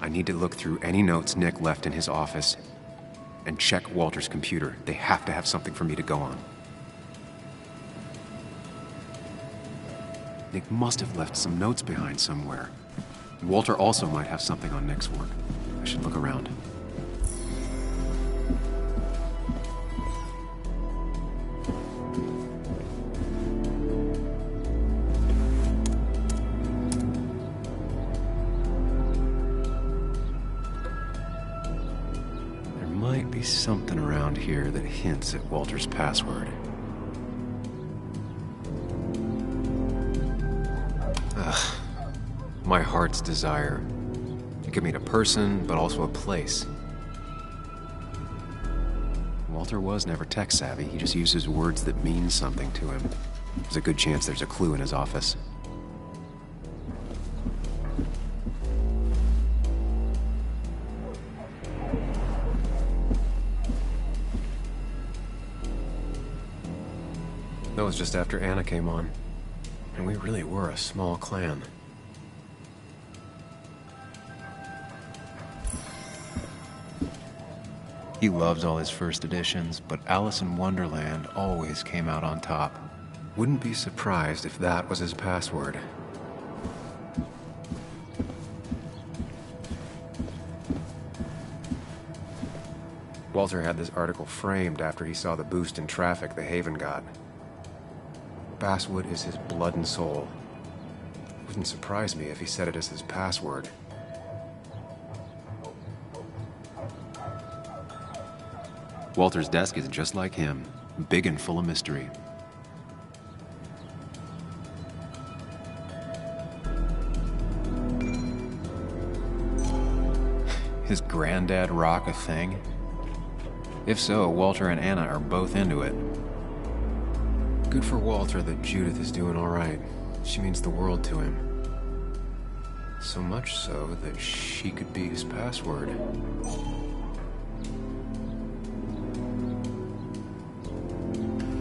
I need to look through any notes Nick left in his office and check Walter's computer. They have to have something for me to go on. Nick must have left some notes behind somewhere. Walter also might have something on Nick's work. I should look around. Something around here that hints at Walter's password. Ugh. My heart's desire. It could mean a person, but also a place. Walter was never tech-savvy. He just uses words that mean something to him. There's a good chance there's a clue in his office. That was just after Anna came on. And we really were a small clan. He loves all his first editions, but Alice in Wonderland always came out on top. Wouldn't be surprised if that was his password. Walter had this article framed after he saw the boost in traffic the Haven got. Basswood is his blood and soul. Wouldn't surprise me if he said it as his password. Walter's desk is just like him, big and full of mystery. His granddad rock a thing? If so, Walter and Anna are both into it. Good for Walter that Judith is doing all right. She means the world to him. So much so that she could be his password.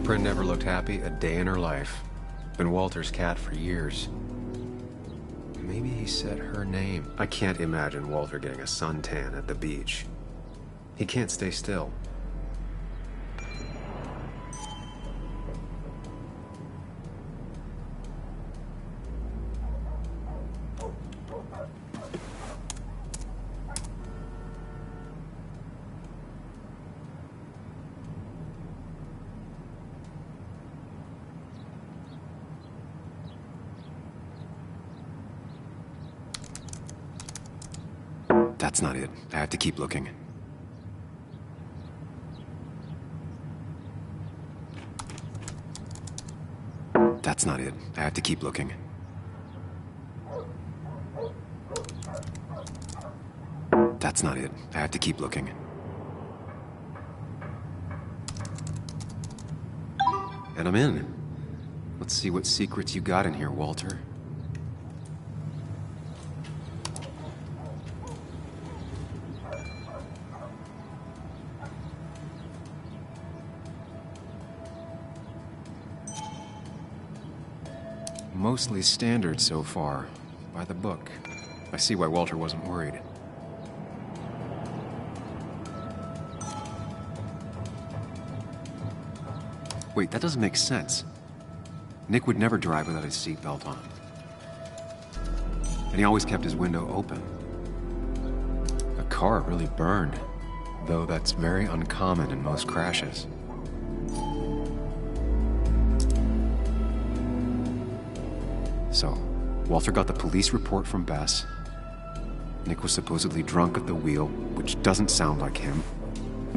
Bryn never looked happy a day in her life. Been Walter's cat for years. Maybe he said her name. I can't imagine Walter getting a suntan at the beach. He can't stay still. That's not it. I have to keep looking. That's not it. I have to keep looking. That's not it. I have to keep looking. And I'm in. Let's see what secrets you got in here, Walter. mostly standard so far. By the book. I see why Walter wasn't worried. Wait, that doesn't make sense. Nick would never drive without his seatbelt on. And he always kept his window open. The car really burned, though that's very uncommon in most crashes. So, Walter got the police report from Bess. Nick was supposedly drunk at the wheel, which doesn't sound like him.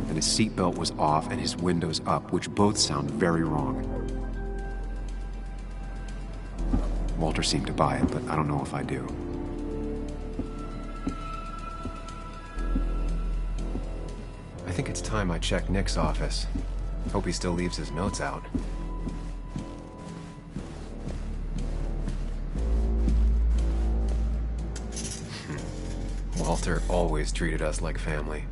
And his seatbelt was off and his windows up, which both sound very wrong. Walter seemed to buy it, but I don't know if I do. I think it's time I check Nick's office. Hope he still leaves his notes out. Walter always treated us like family.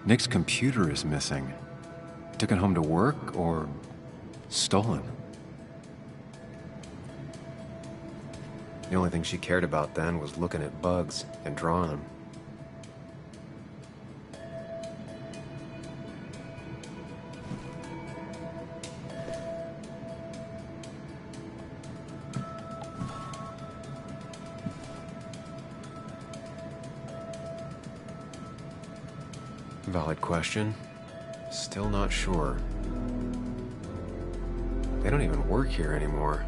Nick's computer is missing. Took it home to work or stolen? The only thing she cared about then was looking at bugs and drawing them. Valid question. Still not sure. They don't even work here anymore.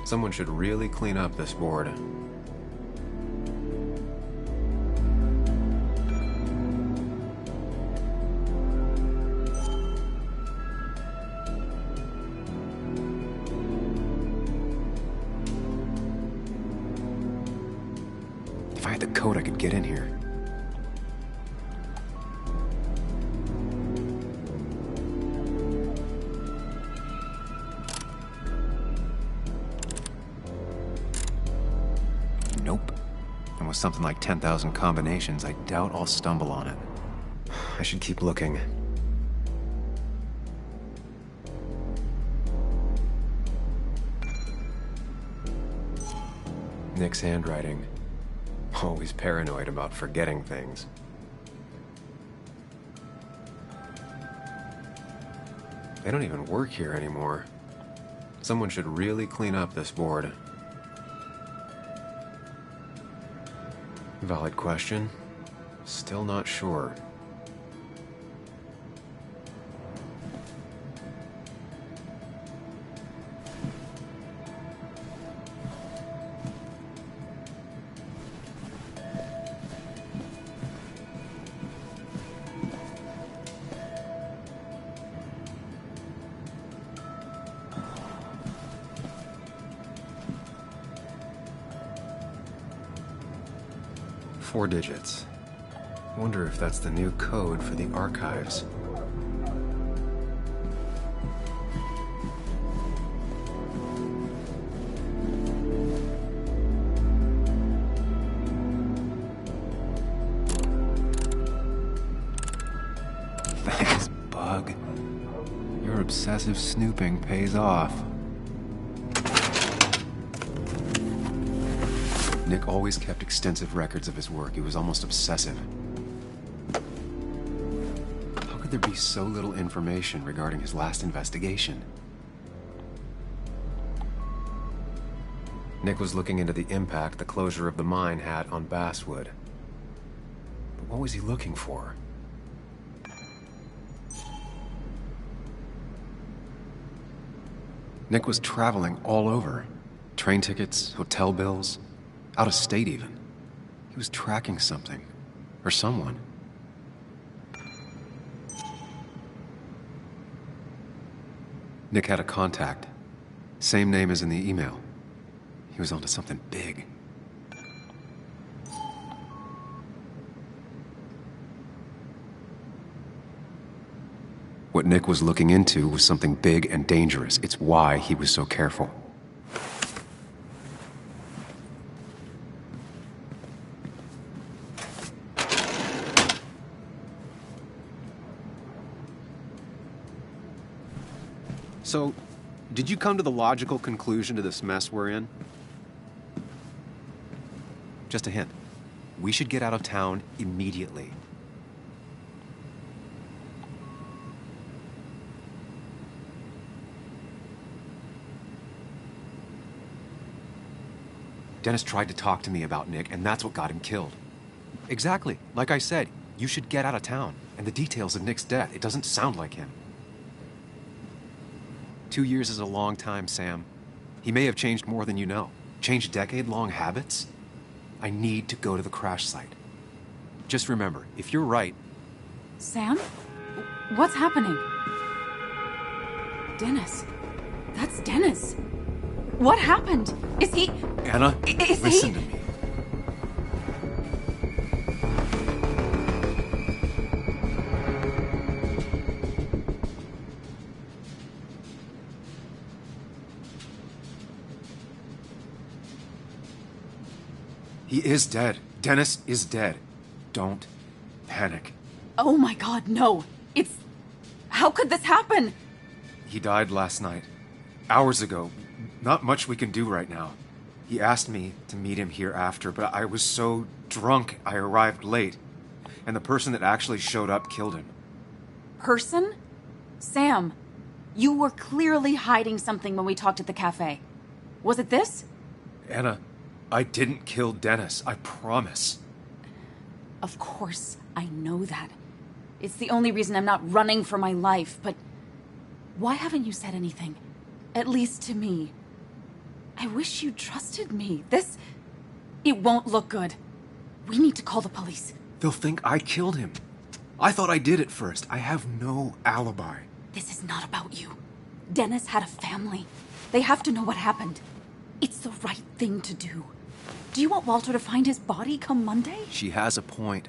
Someone should really clean up this board. If I had the code, I could get in here. With something like 10,000 combinations, I doubt I'll stumble on it. I should keep looking. Nick's handwriting. Always paranoid about forgetting things. They don't even work here anymore. Someone should really clean up this board. Valid question. Still not sure. Four digits. Wonder if that's the new code for the archives. Thanks, Bug. Your obsessive snooping pays off. Nick always kept extensive records of his work. He was almost obsessive. How could there be so little information regarding his last investigation? Nick was looking into the impact the closure of the mine had on Basswood. But what was he looking for? Nick was traveling all over. Train tickets, hotel bills. Out of state, even. He was tracking something. Or someone. Nick had a contact. Same name as in the email. He was onto something big. What Nick was looking into was something big and dangerous. It's why he was so careful. So, did you come to the logical conclusion to this mess we're in? Just a hint. We should get out of town immediately. Dennis tried to talk to me about Nick, and that's what got him killed. Exactly. Like I said, you should get out of town. And the details of Nick's death, it doesn't sound like him. 2 years is a long time, Sam. He may have changed more than you know. Changed decade-long habits? I need to go to the crash site. Just remember, if you're right... Sam? What's happening? Dennis. That's Dennis. What happened? Is he... Anna, listen to me. He is dead. Dennis is dead. Don't panic. Oh my God, no. It's... How could this happen? He died last night. Hours ago. Not much we can do right now. He asked me to meet him here after, but I was so drunk I arrived late. And the person that actually showed up killed him. Person? Sam, you were clearly hiding something when we talked at the cafe. Was it this? Anna, I didn't kill Dennis. I promise. Of course, I know that. It's the only reason I'm not running for my life, but why haven't you said anything? At least to me. I wish you trusted me. It won't look good. We need to call the police. They'll think I killed him. I thought I did at first. I have no alibi. This is not about you. Dennis had a family. They have to know what happened. It's the right thing to do. Do you want Walter to find his body come Monday? She has a point.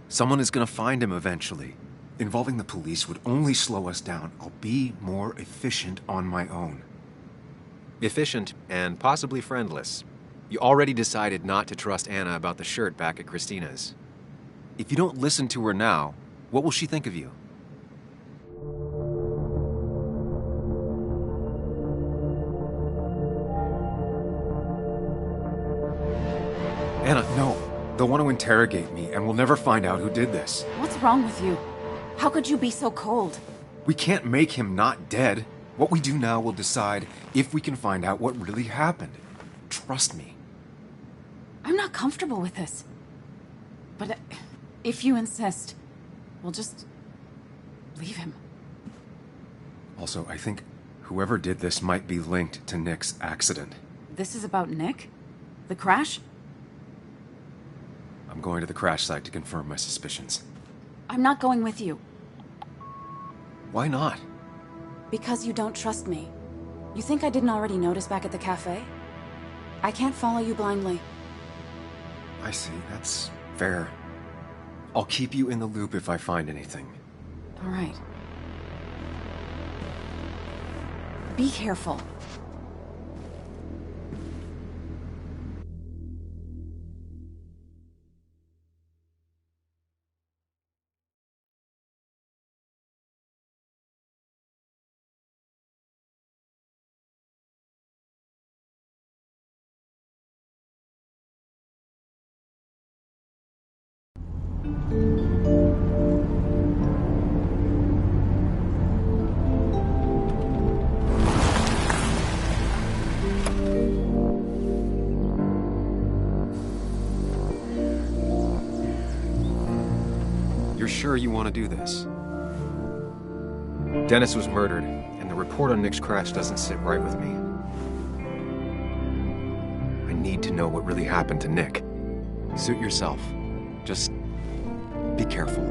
Someone is gonna find him eventually. Involving the police would only slow us down. I'll be more efficient on my own. Efficient and possibly friendless. You already decided not to trust Anna about the shirt back at Christina's. If you don't listen to her now, what will she think of you? Anna, no. They'll want to interrogate me, and we'll never find out who did this. What's wrong with you? How could you be so cold? We can't make him not dead. What we do now will decide if we can find out what really happened. Trust me. I'm not comfortable with this. But if you insist, we'll just leave him. Also, I think whoever did this might be linked to Nick's accident. This is about Nick? The crash? I'm going to the crash site to confirm my suspicions. I'm not going with you. Why not? Because you don't trust me. You think I didn't already notice back at the cafe? I can't follow you blindly. I see. That's fair. I'll keep you in the loop if I find anything. All right. Be careful. You're sure you want to do this? Dennis was murdered, and the report on Nick's crash doesn't sit right with me. I need to know what really happened to Nick. Suit yourself. Just be careful.